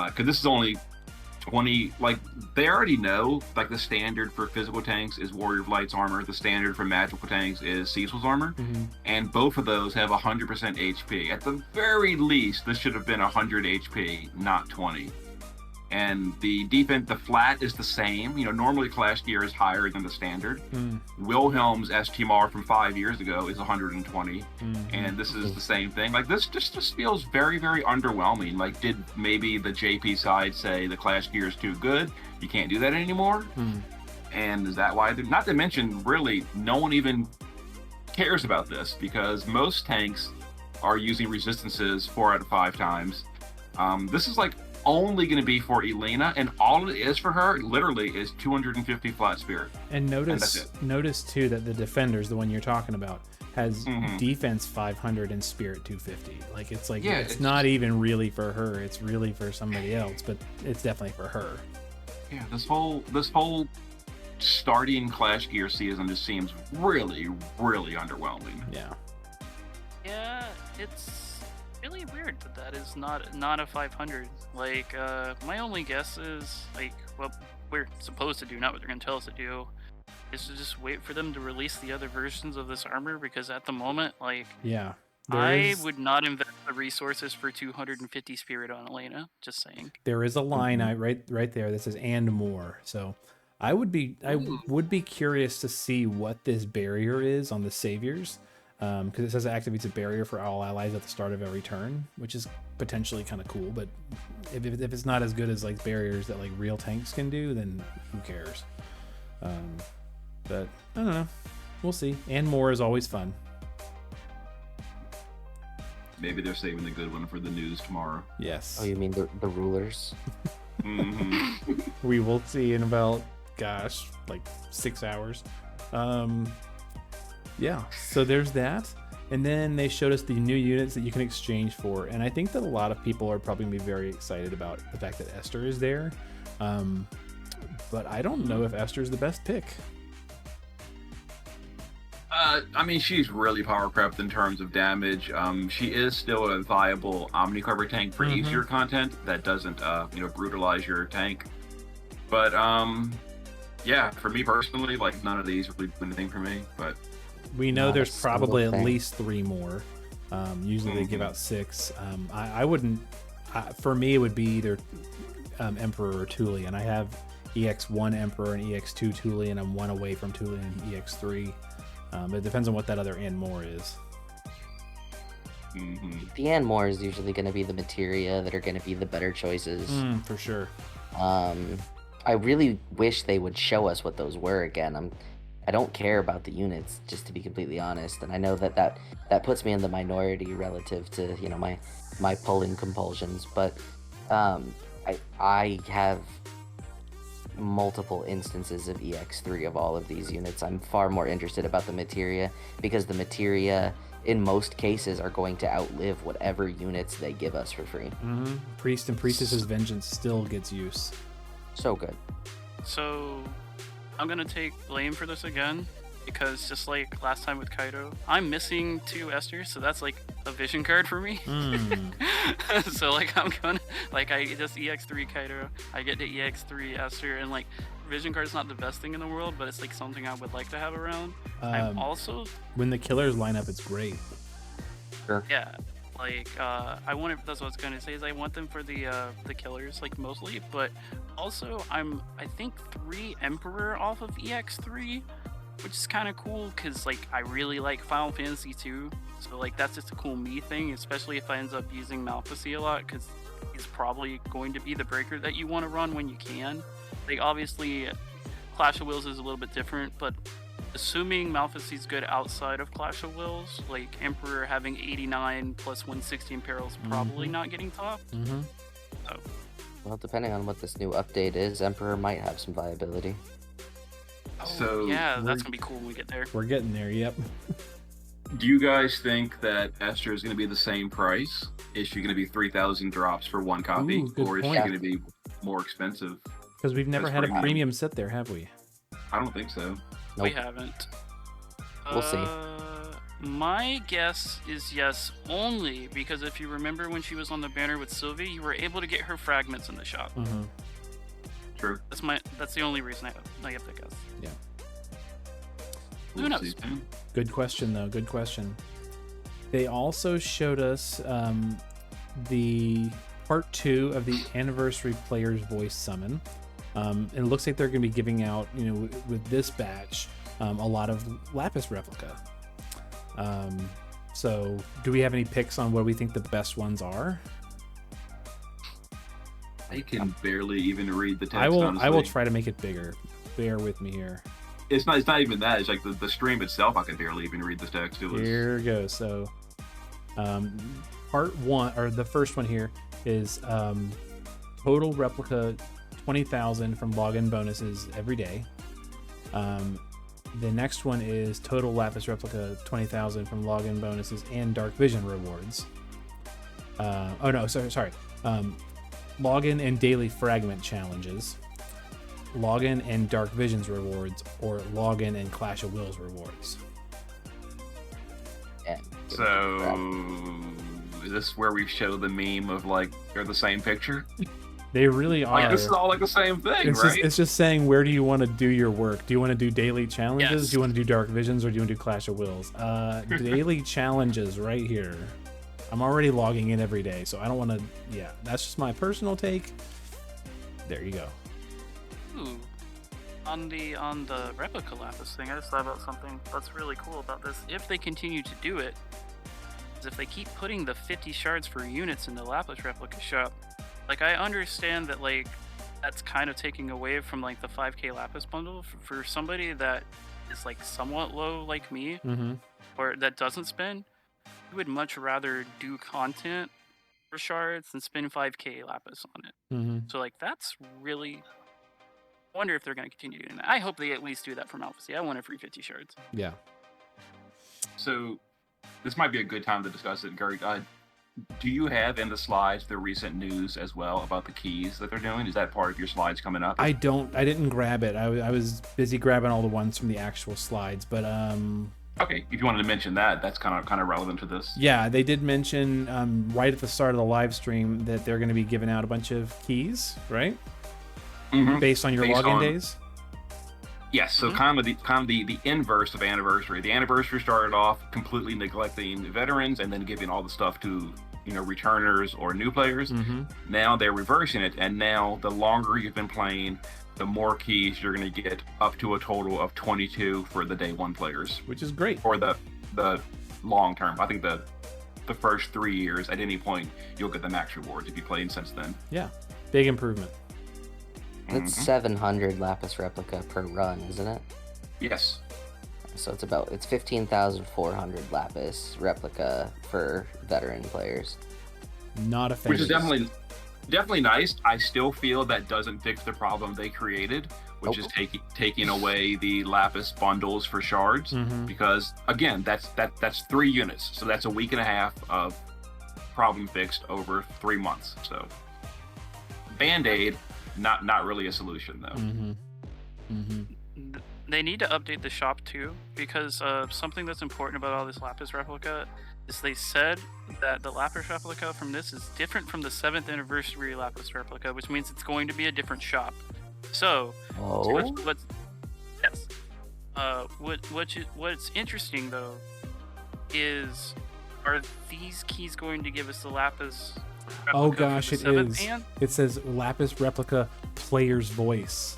Because this is only 20. Like they already know. Like the standard for physical tanks is Warrior of Lights armor. The standard for magical tanks is Cecil's armor, and both of those have 100% HP. At the very least, this should have been 100 HP, not 20. And the defense, the flat is the same. You know, normally Clash gear is higher than the standard. Wilhelm's STMR from 5 years ago is 120, and this is the same thing. Like, this just feels very, very underwhelming. Like, did maybe the JP side say the Clash gear is too good? You can't do that anymore? And is that why? Not to mention, really, no one even cares about this, because most tanks are using resistances 4 out of 5 times. This is like only going to be for Elena, and all it is for her literally is 250 flat spirit. And notice too that the defenders, the one you're talking about, has defense 500 and spirit 250. Like, it's like, yeah, it's not even really for her, it's really for somebody else, but it's definitely for her. Yeah, this whole starting Clash gear season just seems really, really underwhelming. Yeah, it's really weird that is not a 500. Like, my only guess is, like, what we're supposed to do, not what they're gonna tell us to do, is to just wait for them to release the other versions of this armor, because at the moment, like, I would not invest the resources for 250 spirit on Elena. Just saying. There is a line right there that says "and more." So I would be curious to see what this barrier is on the saviors, because it says it activates a barrier for all allies at the start of every turn, which is potentially kind of cool. But if it's not as good as like barriers that like real tanks can do, then who cares? But I don't know. We'll see. And more is always fun. Maybe they're saving the good one for the news tomorrow. Yes. Oh, you mean the rulers? We will see in about, gosh, like 6 hours. Yeah, so there's that. And then they showed us the new units that you can exchange for. And I think that a lot of people are probably going to be very excited about the fact that Esther is there. But I don't know if Esther is the best pick. I mean, she's really power crept in terms of damage. She is still a viable Omnicover tank for easier content that doesn't, brutalize your tank. But, yeah, for me personally, like, none of these really do anything for me. But we know there's probably at least 3 more. Usually they give out 6. I wouldn't. For me, it would be either Emperor or Thule, and I have EX1 Emperor and EX2 Thule, and I'm 1 away from Thule and EX3. It depends on what that other and more is. The and more is usually going to be the materia that are going to be the better choices. For sure. I really wish they would show us what those were again. I don't care about the units, just to be completely honest, and I know that puts me in the minority relative to my pulling compulsions. But I have multiple instances of EX3 of all of these units. I'm far more interested about the materia, because the materia in most cases are going to outlive whatever units they give us for free. Priest and Priestess's Vengeance still gets use. So good. So I'm gonna take blame for this again, because just like last time with Kaido, I'm missing 2 Esters, so that's like a vision card for me. So like I'm gonna, like, I just EX3 Kaido, I get to EX3 Esther, and like vision card is not the best thing in the world, but it's like something I would like to have around. I'm also, when the killers line up, it's great. Sure. Yeah, like I want it, that's what I was gonna say, is I want them for the killers, like, mostly, but also I think 3 Emperor off of EX3, which is kind of cool, because like I really like Final Fantasy 2, so like that's just a cool me thing, especially if I end up using Malphasie a lot, because he's probably going to be the breaker that you want to run when you can. Like, obviously Clash of Wills is a little bit different, but assuming Malphasie's good outside of Clash of Wills, like Emperor having 89 plus 160 Imperial is probably not getting top. So, well, depending on what this new update is, Emperor might have some viability. So yeah, that's gonna be cool when we get there. We're getting there. Yep. Do you guys think that Esther is going to be the same price? Is she going to be 3,000 drops for 1 copy, or is she going to be more expensive? Because we've never had a premium set there, have we? I don't think so. Nope. We haven't. We'll see. My guess is yes, only because if you remember when she was on the banner with Sylvie, you were able to get her fragments in the shop. True. That's the only reason I have to guess. Yeah. Who knows? Good question, though. Good question. They also showed us the part 2 of the anniversary player's voice summon. And it looks like they're going to be giving out, with this batch, a lot of Lapis replica. So do we have any picks on what we think the best ones are? I can barely even read the text. I will honestly. try to make it bigger. Bear with me here. It's not even that. It's like the stream itself. I can barely even read the text. Here goes. So, part 1, or the first one here, is total replica 20,000 from login bonuses every day. The next one is total Lapis replica 20,000 from login bonuses and dark vision rewards. Sorry. Login and daily fragment challenges, login and dark visions rewards, or login and Clash of Wills rewards. Yeah. So, is this where we show the meme of like they're the same picture? They really are. Like this is all like the same thing, right? It's just saying, where do you want to do your work? Do you want to do daily challenges? Yes. Do you want to do dark visions, or do you want to do Clash of Wills? Daily challenges right here. I'm already logging in every day, so I don't want to. Yeah, that's just my personal take. There you go. Ooh. On the replica Lapis thing, I just thought about something that's really cool about this. If they continue to do it, is if they keep putting the 50 shards for units in the Lapis replica shop. Like, I understand that, like, that's kind of taking away from, like, the 5k Lapis bundle for somebody that is, like, somewhat low like me, or that doesn't spend. I would much rather do content for shards than spend 5k Lapis on it. So, like, that's really... I wonder if they're going to continue doing that. I hope they at least do that for Malphasie. I want a free 50 shards. Yeah. So, this might be a good time to discuss it, Gary. Do you have in the slides the recent news as well about the keys that they're doing? Is that part of your slides coming up? I didn't grab it. I was busy grabbing all the ones from the actual slides, but Okay, if you wanted to mention that, that's kind of relevant to this. yeah, they did mention right at the start of the live stream that they're going to be giving out a bunch of keys, right? Based on your login days. Yes, so kind of the inverse of anniversary. The anniversary started off completely neglecting veterans and then giving all the stuff to returners or new players. Now they're reversing it, and now the longer you've been playing, the more keys you're going to get, up to a total of 22 for the day 1 players, Which is great. or the long term. I think the first 3 years, at any point, you'll get the max rewards if you played since then. Yeah, big improvement. It's 700 Lapis replica per run, isn't it? Yes. So it's 15,400 Lapis replica for veteran players. Not a fan. Which is definitely nice. I still feel that doesn't fix the problem they created, which is taking away the Lapis bundles for shards. Because again, that's 3 units, so that's a week and a half of problem fixed over 3 months. So Band-Aid, not really a solution though. They need to update the shop too, because something that's important about all this Lapis replica is they said that the Lapis replica from this is different from the 7th anniversary Lapis replica, which means it's going to be a different shop. So, what's interesting though is, are these keys going to give us the Lapis replica? Oh gosh, it is. Band? It says Lapis replica player's voice.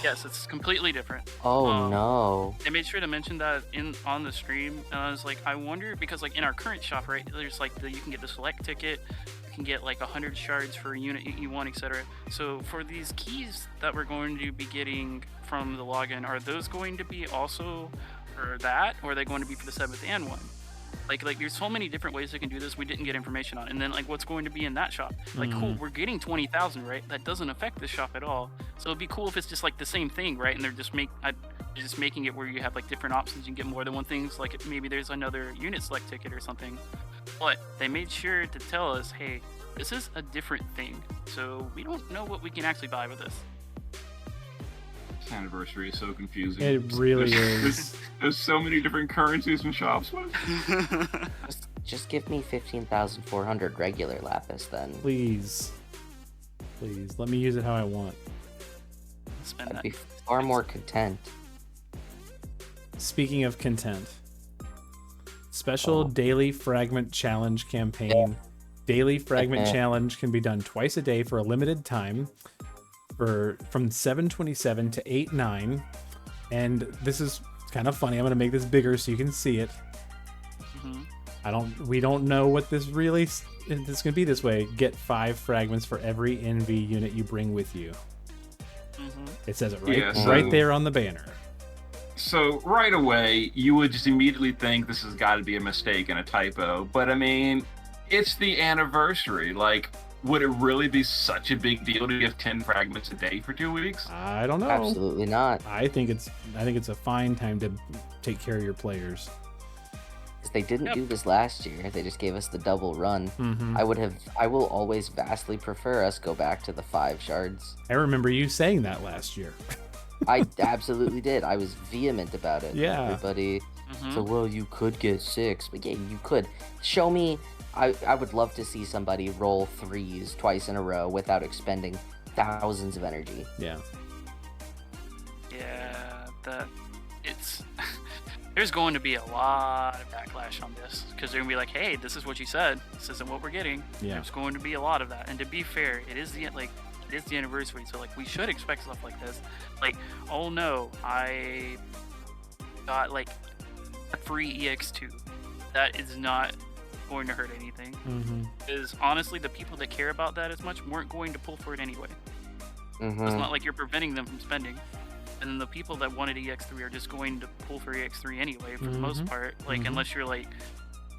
Yes, it's completely different. Oh no. They made sure to mention that on the stream, and I was like, I wonder, because like in our current shop, right, there's like you can get the select ticket, you can get like 100 shards for a unit you want, etc. So for these keys that we're going to be getting from the login, are those going to be also for that, or are they going to be for the 7th and 1? Like there's so many different ways they can do this we didn't get information on. And then like what's going to be in that shop? Like cool, we're getting 20,000, right? That doesn't affect the shop at all. So it'd be cool if it's just like the same thing, right? And they're just making it where you have like different options, you can get more than one things, like maybe there's another unit select ticket or something. But they made sure to tell us, hey, this is a different thing. So we don't know what we can actually buy with this. Anniversary is so confusing. It really is. There's so many different currencies and shops. Just give me 15,400 regular Lapis then. Please, let me use it how I want. Spend I'd that. be far more content. Speaking of content, special daily fragment challenge campaign Daily fragment challenge can be done twice a day for a limited time, from 7:27 to 8:09. And this is kind of funny. I'm going to make this bigger so you can see it. We don't know what this really is going to be this way. Get 5 fragments for every NV unit you bring with you. It says it right there on the banner. So right away, you would just immediately think this has got to be a mistake and a typo. But I mean, it's the anniversary. Like, would it really be such a big deal to give 10 fragments a day for 2 weeks? I don't know. Absolutely not. I think it's a fine time to take care of your players. Because they didn't do this last year. They just gave us the double run. I will always vastly prefer us go back to the 5 shards. I remember you saying that last year. I absolutely did. I was vehement about it. Yeah. Everybody. So, well, you could get 6. But yeah, you could. Show me. I would love to see somebody roll 3s twice in a row without expending thousands of energy. Yeah. Yeah, it's there's going to be a lot of backlash on this because they're gonna be like, hey, this is what you said. This isn't what we're getting. Yeah. There's going to be a lot of that. And to be fair, it is the anniversary, so like we should expect stuff like this. Like, oh no, I got like a free EX2. That is not going to hurt anything. Because honestly, the people that care about that as much weren't going to pull for it anyway. It's not like you're preventing them from spending. And then the people that wanted EX3 are just going to pull for EX3 anyway, for the most part. Like, unless you're like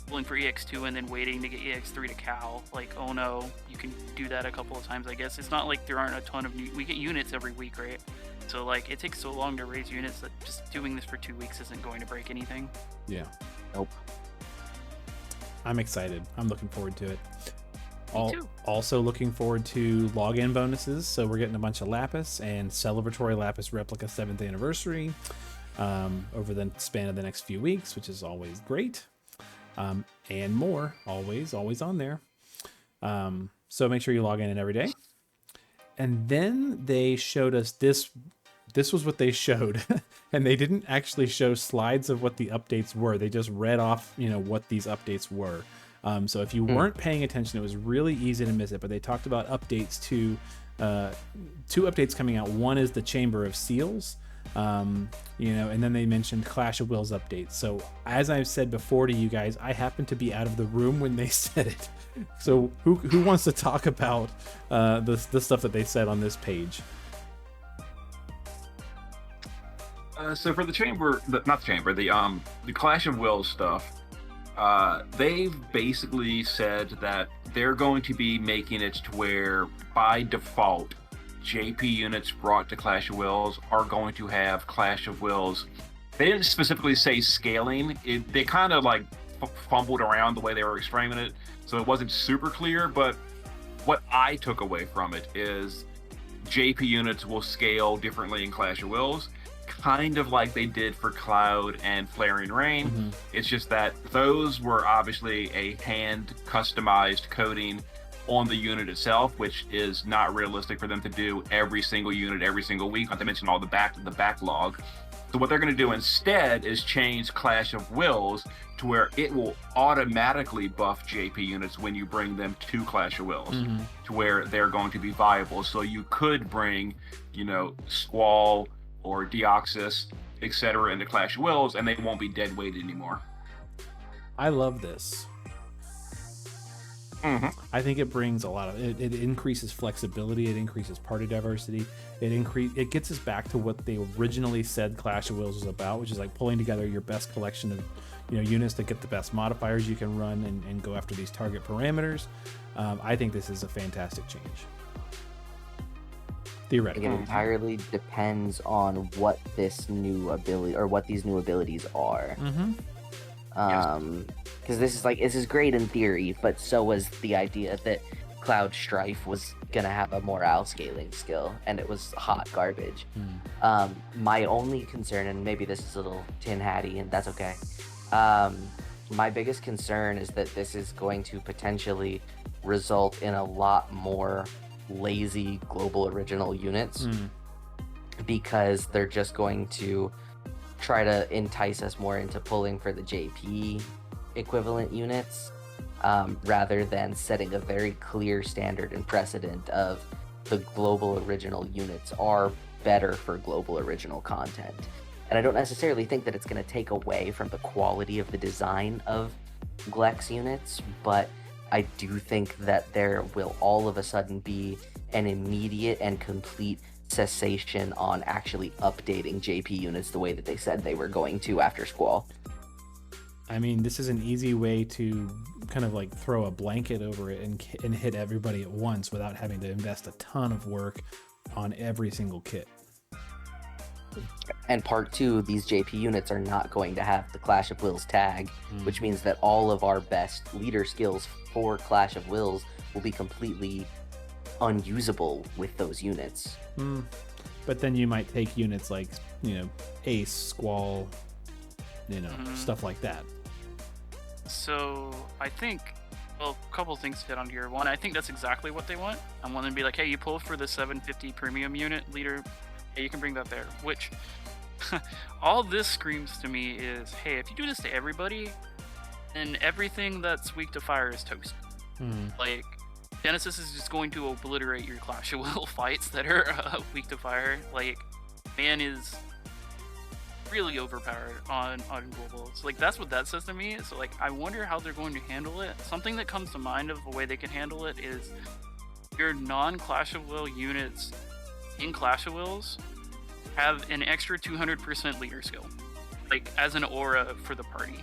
pulling for EX2 and then waiting to get EX3 to Cal. Like, oh no, you can do that a couple of times, I guess. It's not like there aren't a ton of we get units every week, right? So like, it takes so long to raise units that just doing this for 2 weeks isn't going to break anything. Yeah. Nope. I'm excited. I'm looking forward to it. Me too. Also looking forward to login bonuses. So we're getting a bunch of Lapis and celebratory Lapis replica 7th anniversary over the span of the next few weeks, which is always great. And more, always on there. So make sure you log in every day. And then they showed us this. This was what they showed. And they didn't actually show slides of what the updates were. They just read off, what these updates were. So if you weren't paying attention, it was really easy to miss it. But they talked about updates to 2 updates coming out. One is the Chamber of Seals, and then they mentioned Clash of Wills updates. So as I've said before to you guys, I happened to be out of the room when they said it. So who wants to talk about the stuff that they said on this page? So for the Clash of Wills stuff, they've basically said that they're going to be making it to where, by default, JP units brought to Clash of Wills are going to have Clash of Wills. They didn't specifically say scaling. They kind of like fumbled around the way they were explaining it, so it wasn't super clear. But what I took away from it is JP units will scale differently in Clash of Wills, kind of like they did for Cloud and Flaring Rain. It's just that those were obviously a hand customized coding on the unit itself, which is not realistic for them to do every single unit every single week, not to mention all the backlog. So what they're going to do instead is change Clash of Wills to where it will automatically buff JP units when you bring them to Clash of Wills, to where they're going to be viable. So you could bring, Squall or Deoxys, etc. into Clash of Wills, and they won't be dead weighted anymore. I love this. I think it brings a lot of it increases flexibility, it increases party diversity, it gets us back to what they originally said Clash of Wills was about, which is like pulling together your best collection of units that get the best modifiers you can run and go after these target parameters. I think this is a fantastic change. Theoretically. It entirely depends on what this new ability or what these new abilities are. Because this is great in theory, but so was the idea that Cloud Strife was gonna have a morale scaling skill, and it was hot garbage. My only concern, and maybe this is a little tin hatty, and that's okay. My biggest concern is that this is going to potentially result in a lot more lazy global original units, because they're just going to try to entice us more into pulling for the JP equivalent units, rather than setting a very clear standard and precedent of the global original units are better for global original content. And I don't necessarily think that it's going to take away from the quality of the design of Glex units, but I do think that there will all of a sudden be an immediate and complete cessation on actually updating JP units the way that they said they were going to after Squall. I mean, this is an easy way to kind of like throw a blanket over it and hit everybody at once without having to invest a ton of work on every single kit. And part 2, these JP units are not going to have the Clash of Wills tag, which means that all of our best leader skills for Clash of Wills will be completely unusable with those units. But then you might take units like, Ace, Squall, stuff like that. So I think, a couple things fit on here. One, I think that's exactly what they want. I want them to be like, hey, you pull for the 750 premium unit leader, hey, you can bring that there. Which, all this screams to me is, hey, if you do this to everybody, then everything that's weak to fire is toast. Like, Genesis is just going to obliterate your Clash of Will fights that are weak to fire. Like, man is really overpowered on global. So like that's what that says to me. So like I wonder how they're going to handle it. Something that comes to mind of the way they can handle it is your non-Clash of Will units in Clash of Wills have an extra 200% leader skill, like as an aura for the party.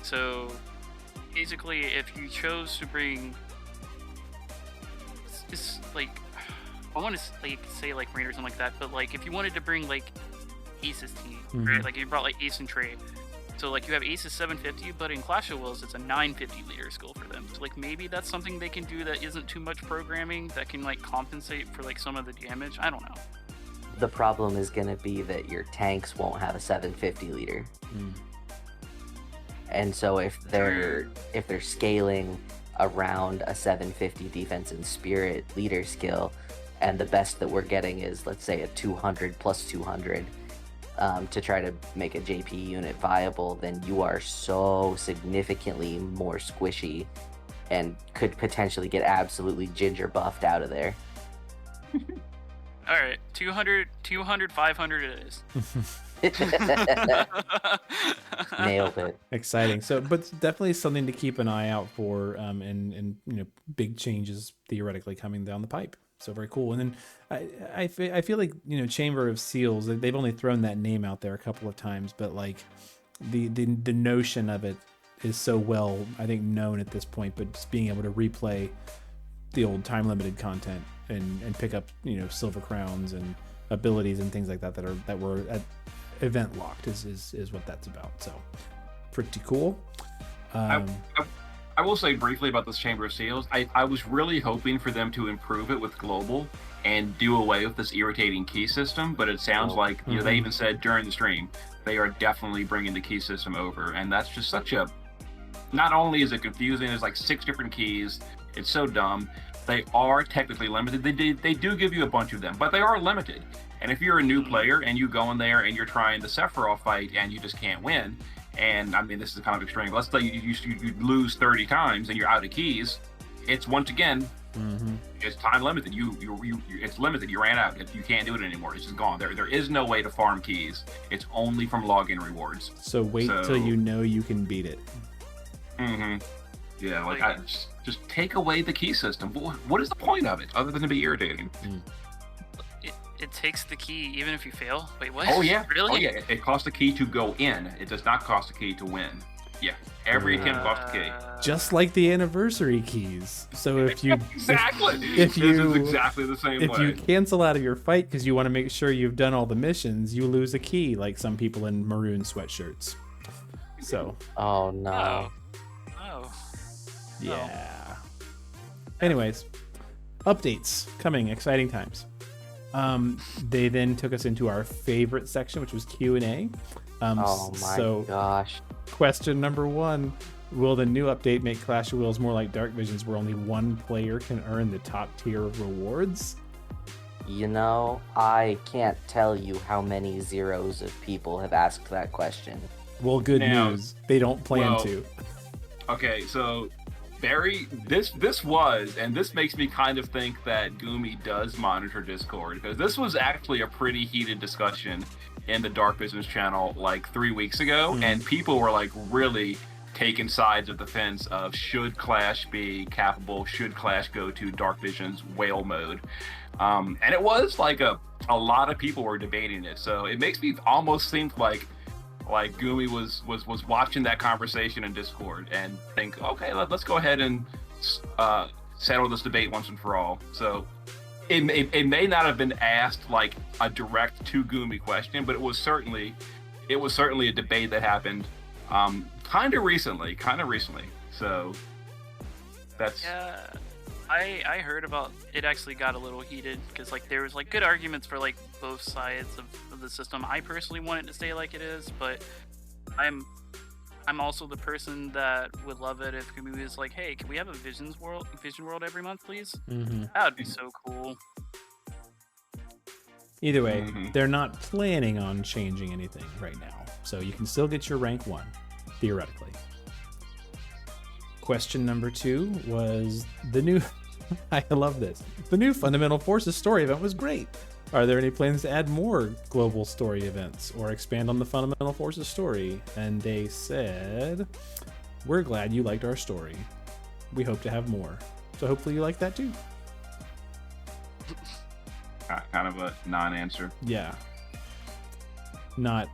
So basically, if you chose to bring, it's like I want to like say like Raiders and like that, but like if you wanted to bring like Ace's team, right? Like you brought like Ace and Trey. So like you have Ace's 750, but in Clash of Wills it's a 950 leader skill for them. So like maybe that's something they can do that isn't too much programming that can like compensate for like some of the damage. I don't know. The problem is going to be that your tanks won't have a 750 leader. And so if they're scaling around a 750 defense and spirit leader skill, and the best that we're getting is, let's say, a 200 plus 200 to try to make a JP unit viable, then you are so significantly more squishy and could potentially get absolutely ginger buffed out of there. All right, 200, 500 it is. Nailed it. Exciting. So, but definitely something to keep an eye out for, and big changes theoretically coming down the pipe. So very cool. And then I feel like Chamber of Seals, they've only thrown that name out there a couple of times, but like the notion of it is so well, I think, known at this point. But just being able to replay the old time limited content and pick up silver crowns and abilities and things like that that were at event locked is what that's about. So pretty cool. I will say briefly about this Chamber of Seals. I was really hoping for them to improve it with global and do away with this irritating key system, but it sounds like they even said during the stream they are definitely bringing the key system over, and that's just such a. Not only is it confusing, there's like 6 different keys. It's so dumb. They are technically limited. They do give you a bunch of them, but they are limited. And if you're a new player and you go in there and you're trying the Sephiroth fight and you just can't win, and I mean this is kind of extreme. Let's say you lose 30 times and you're out of keys. It's once again, it's time limited. It's limited. You ran out. You can't do it anymore. It's just gone. There is no way to farm keys. It's only from login rewards. So wait till you can beat it. Yeah, like just take away the key system. What is the point of it other than to be irritating? It takes the key even if you fail. Wait, what? Oh yeah, really? Oh yeah. It costs a key to go in. It does not cost a key to win. Yeah, every attempt costs a key. Just like the anniversary keys. So if you exactly, this is exactly the same way. If you cancel out of your fight because you want to make sure you've done all the missions, you lose a key, like some people in maroon sweatshirts. So. Oh no. Oh. Yeah. Anyways, updates coming, exciting times. They then took us into our favorite section, which was Q&A. Oh my gosh. Question number 1. Will the new update make Clash of Wills more like Dark Visions, where only one player can earn the top tier of rewards? I can't tell you how many zeros of people have asked that question. Well, good news. They don't plan to. Okay, so Barry, this was, and this makes me kind of think that Gumi does monitor Discord, because this was actually a pretty heated discussion in the Dark Visions channel like 3 weeks ago, and people were like really taking sides of the fence of should Clash be capable, should Clash go to Dark Visions whale mode, and it was like a lot of people were debating it. So it makes me almost think like Gumi was watching that conversation in Discord and think, okay, let's go ahead and settle this debate once and for all. So it may not have been asked like a direct to Gumi question, but it was certainly a debate that happened kind of recently. So that's I heard about it. Actually got a little heated because like there was like good arguments for like both sides of the system. I personally want it to stay like it is, but I'm also the person that would love it if Gumi was like, hey, can we have a vision world every month, please? That would be so cool. Either way, they're not planning on changing anything right now, so you can still get your rank 1 theoretically. Question number 2 was the new I love this. The new Fundamental Forces story event was great. Are there any plans to add more global story events or expand on the Fundamental Forces story? And they said, we're glad you liked our story. We hope to have more. So hopefully you like that too. kind of a non-answer. Yeah. Not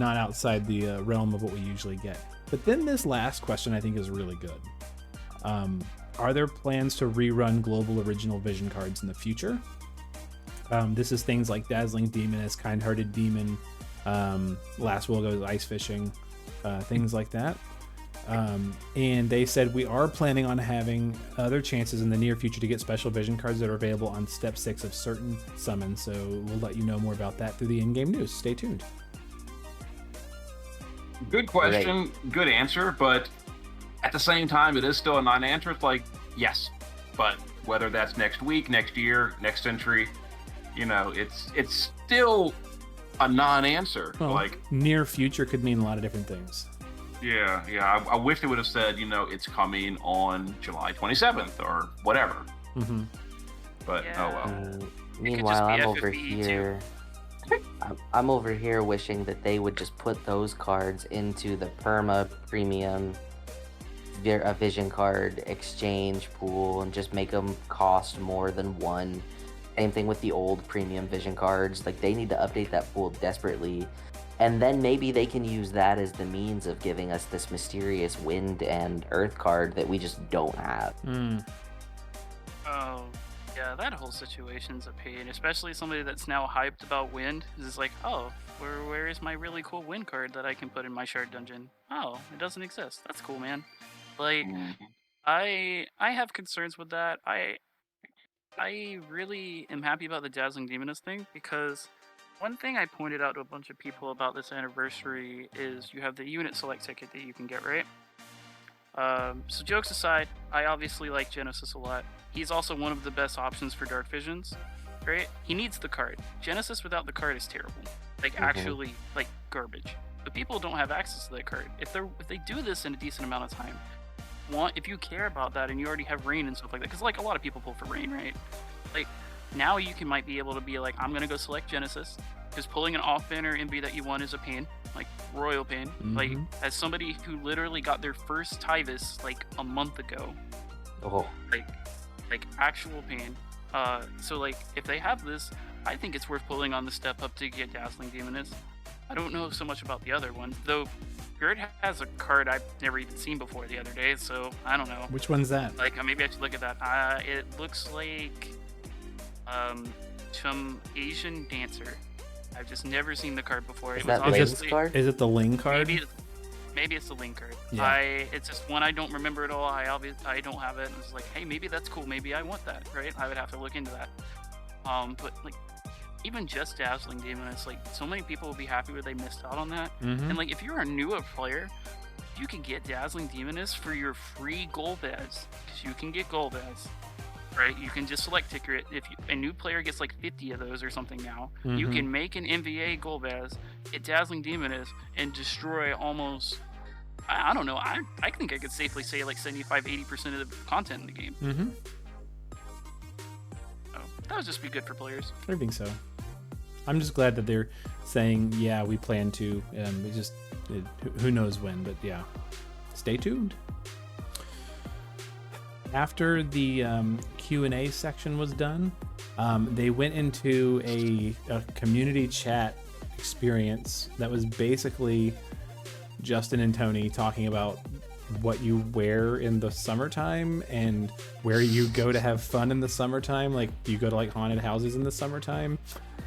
outside the realm of what we usually get. But then this last question I think is really good. Are there plans to rerun global original vision cards in the future? This is things like Dazzling Demoness, Kind-Hearted Demon, Last Will Goes Ice Fishing, things like that. And they said we are planning on having other chances in the near future to get special vision cards that are available on step 6 of certain summons. So we'll let you know more about that through the in-game news. Stay tuned. Good question, good answer, but at the same time, it is still a non-answer. It's like, yes, but whether that's next week, next year, next century, you know, it's still a non-answer. Well, like near future could mean a lot of different things. Yeah. I wish they would have said, you know, it's coming on July 27th or whatever. But oh well. Meanwhile, I'm over here wishing that they would just put those cards into the perma premium a vision card exchange pool and just make them cost more than 1. Same thing with the old premium vision cards. Like, they need to update that pool desperately, and then maybe they can use that as the means of giving us this mysterious wind and earth card that we just don't have. Oh yeah, that whole situation's a pain, especially somebody that's now hyped about wind. Is like, oh, where is my really cool wind card that I can put in my shard dungeon? Oh, it doesn't exist. That's cool, man. Like, I have concerns with that. I really am happy about the Dazzling Demoness thing, because one thing I pointed out to a bunch of people about this anniversary is you have the unit select ticket that you can get, right? So jokes aside, I obviously like Genesis a lot. He's also one of the best options for Dark Visions, right? He needs the card. Genesis without the card is terrible. Like, actually, like, garbage. But people don't have access to that card. If they do this in a decent amount of time, if you care about that and you already have rain and stuff like that, because like a lot of people pull for rain, right? Like, now you might be able to be like, I'm gonna go select Genesis, because pulling an off banner MB that you want is a pain, like royal pain. Like, as somebody who literally got their first Tyvis like a month ago, like actual pain. So like, if they have this, I think it's worth pulling on the step up to get Dazzling Demoness. I don't know so much about the other one, though. Gerd has a card I've never even seen before the other day, so I don't know. Which one's that? Like, maybe I should look at that. It looks like some Asian dancer. I've just never seen the card before. Is that Ling's card? Is it the Ling card? Maybe it's the Ling card. Yeah. It's just one I don't remember at all. I don't have it. And it's like, hey, maybe that's cool. Maybe I want that, right? I would have to look into that. But like, even just Dazzling Demoness, like, so many people will be happy where they missed out on that. And like, if you're a newer player, you can get Dazzling Demoness for your free gold badge, because you can get gold badge, right? You can just select ticker it. If a new player gets like 50 of those or something now, you can make an MVA gold badge, get Dazzling Demoness, and destroy almost I don't know. I think I could safely say like 75-80% of the content in the game. Mm-hmm. So that would just be good for players. I think so. I'm just glad that they're saying, yeah, we plan to. Who knows when, but yeah, stay tuned. After the Q&A section was done, they went into a community chat experience that was basically Justin and Tony talking about what you wear in the summertime and where you go to have fun in the summertime. Like, you go to like haunted houses in the summertime.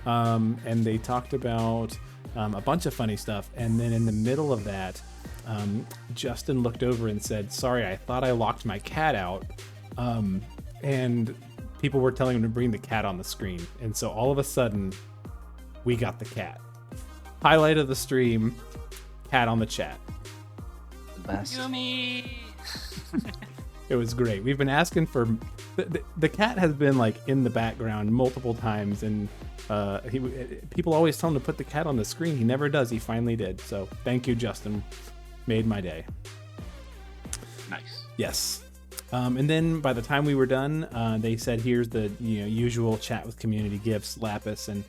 And they talked about a bunch of funny stuff. And then in the middle of that, Justin looked over and said, "Sorry, I thought I locked my cat out." And people were telling him to bring the cat on the screen. And so all of a sudden, we got the cat. Highlight of the stream, cat on the chat. The best. Yummy. It was great. We've been asking for... The cat has been like in the background multiple times, and people always tell him to put the cat on the screen. He never does. He finally did. So thank you, Justin. Made my day. Nice. Yes. And then by the time we were done, they said, here's the usual chat with community gifts, lapis and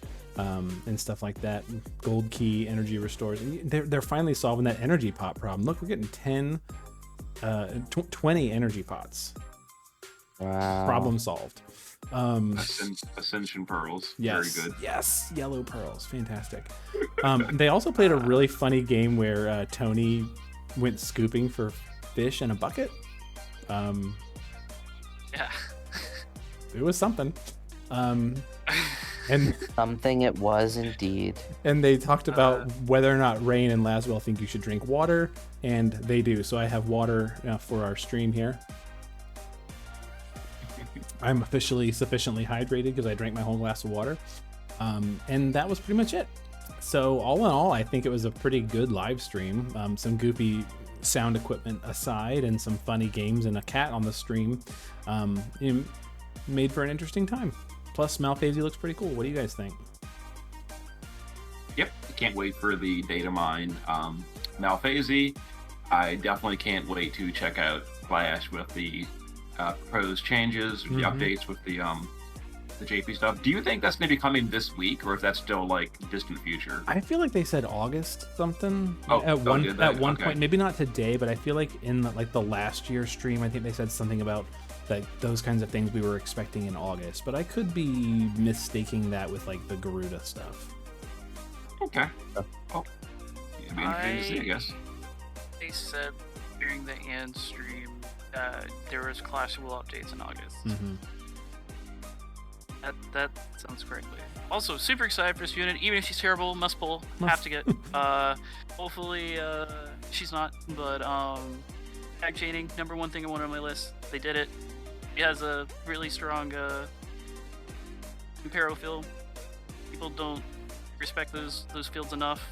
stuff like that. Gold key, energy restores. And they're finally solving that energy pot problem. Look, we're getting 20 energy pots. Wow. Problem solved. Ascension pearls. Yes, Very good. yes, yellow pearls, fantastic. They also played a really funny game where Tony went scooping for fish in a bucket. Yeah. It was something. And Something it was indeed. and they talked about whether or not Rain and Laswell think you should drink water, and they do. So I have water for our stream here. I'm officially sufficiently hydrated because I drank my whole glass of water. And that was pretty much it. So all in all, I think it was a pretty good live stream. Some goofy sound equipment aside and some funny games and a cat on the stream. Made for an interesting time. Plus, Malphasie looks pretty cool. What do you guys think? Yep, can't wait for the data mine. Malphasie, I definitely can't wait to check out Flash with the proposed changes, the updates with the JP stuff. Do you think that's going to be coming this week, or if that's still like distant future? I feel like they said August something Oh, at one okay. point. Maybe not today, but I feel like in the last year stream, I think they said something about that those kinds of things we were expecting in August. But I could be mistaking that with like the Garuda stuff. Okay. Oh, it'd be interesting to see, I guess. They said during the end stream that there was clashable updates in August. Mm-hmm. That sounds correctly. Also, super excited for this unit. Even if she's terrible, must pull. Have to get. Hopefully, she's not. But tag chaining, number one thing I wanted on my list. They did it. She has a really strong Impero field. People don't respect those fields enough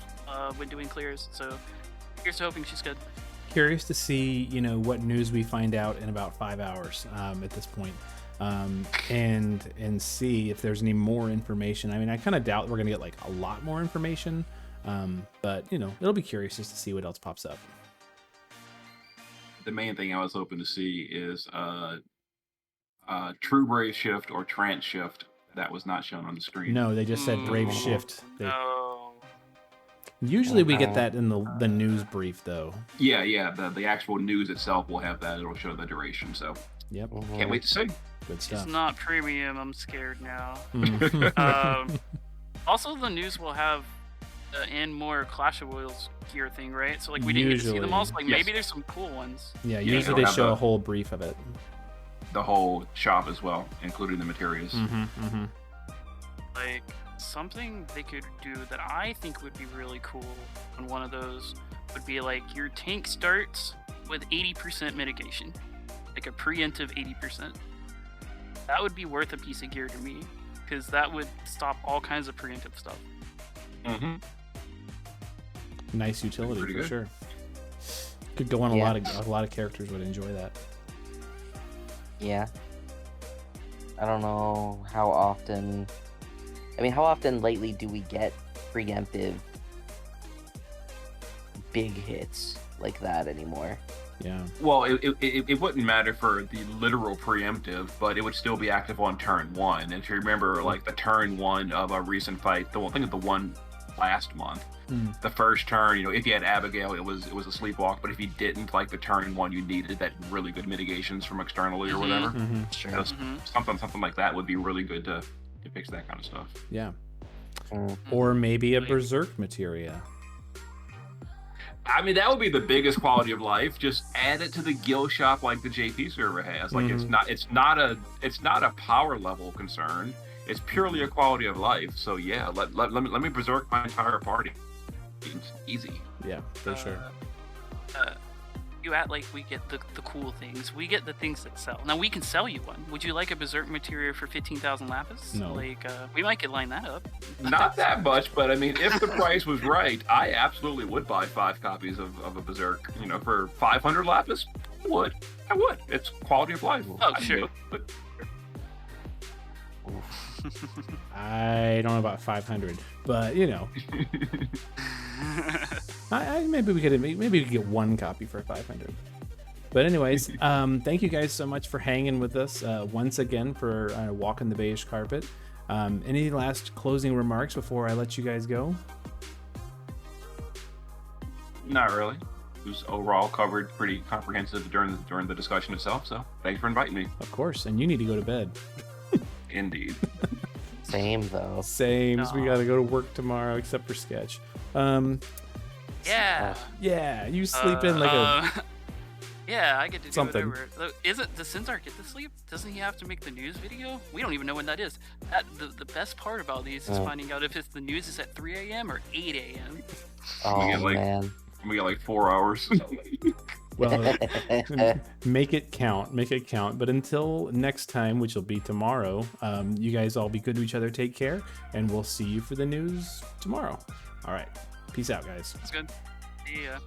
when doing clears. So here's to hoping she's good. Curious to see what news we find out in about 5 hours at this point. And see if there's any more information. I mean, I kind of doubt we're gonna get like a lot more information, but it'll be curious just to see what else pops up. The main thing I was hoping to see is True Brave Shift or Trance Shift. That was not shown on the screen. No, they just said Brave Shift. No. Usually we get that in the news brief though. Yeah. The actual news itself will have that. It'll show the duration. So Yep. can't wait to see. Good stuff. It's not premium. I'm scared now. Mhm. Also, the news will have and more Clash of Wills gear thing, right? So like we didn't get to see them all. So like Yes. maybe there's some cool ones. Yeah, Yeah, usually they it'll show have a whole brief of it. The whole shop as well, including the materials. Mm-hmm. Like something they could do that I think would be really cool on one of those would be like your tank starts with 80% mitigation, like a preemptive 80%. That would be worth a piece of gear to me because that would stop all kinds of preemptive stuff. Mm-hmm. Nice utility Pretty for good. sure. Could go on Yeah. a lot of characters would enjoy that. Yeah. I don't know how often. I mean, how often lately do we get preemptive big hits? like that anymore. Yeah. Well, it wouldn't matter for the literal preemptive, but it would still be active on turn 1. And if you remember, like the turn 1 of a recent fight, I think of the one last month, the first turn, if you had Abigail, it was a sleepwalk. But if you didn't, like the turn 1, you needed that really good mitigations from externally or whatever. Sure. Something like that would be really good to fix that kind of stuff. Yeah. Or maybe a berserk materia. I mean, that would be the biggest quality of life. Just add it to the guild shop like the JP server has. Like it's not a power level concern. It's purely a quality of life. So yeah, let me berserk my entire party. It's easy. Yeah, for sure. You act like we get the cool things. We get the things that sell. Now we can sell you one. Would you like a berserk materia for 15,000 lapis? No. Like we might could line that up. Not that much, but I mean, if the price was right, I absolutely would buy 5 copies of a berserk. For 500 lapis, I would. It's quality of life. Oh, sure. I don't know about 500, but maybe we could get 1 copy for 500. But anyways, thank you guys so much for hanging with us once again for walking the beige carpet. Any last closing remarks before I let you guys go? Not really. It was overall covered pretty comprehensive during the discussion itself. So thanks for inviting me. Of course, and you need to go to bed. Indeed. Same though. Same. We got to go to work tomorrow, except for Sketch. Yeah. Yeah, you sleep in like a. Yeah, I get to do something. whatever. Does Sinzar get to sleep? Doesn't he have to make the news video? We don't even know when that is. The best part about these is finding out if the news is at 3 a.m. or 8 a.m. Oh man. We got like 4 hours. Well, make it count. But until next time, which will be tomorrow, you guys all be good to each other. Take care, and we'll see you for the news tomorrow. All right. Peace out, guys. That's good. See ya.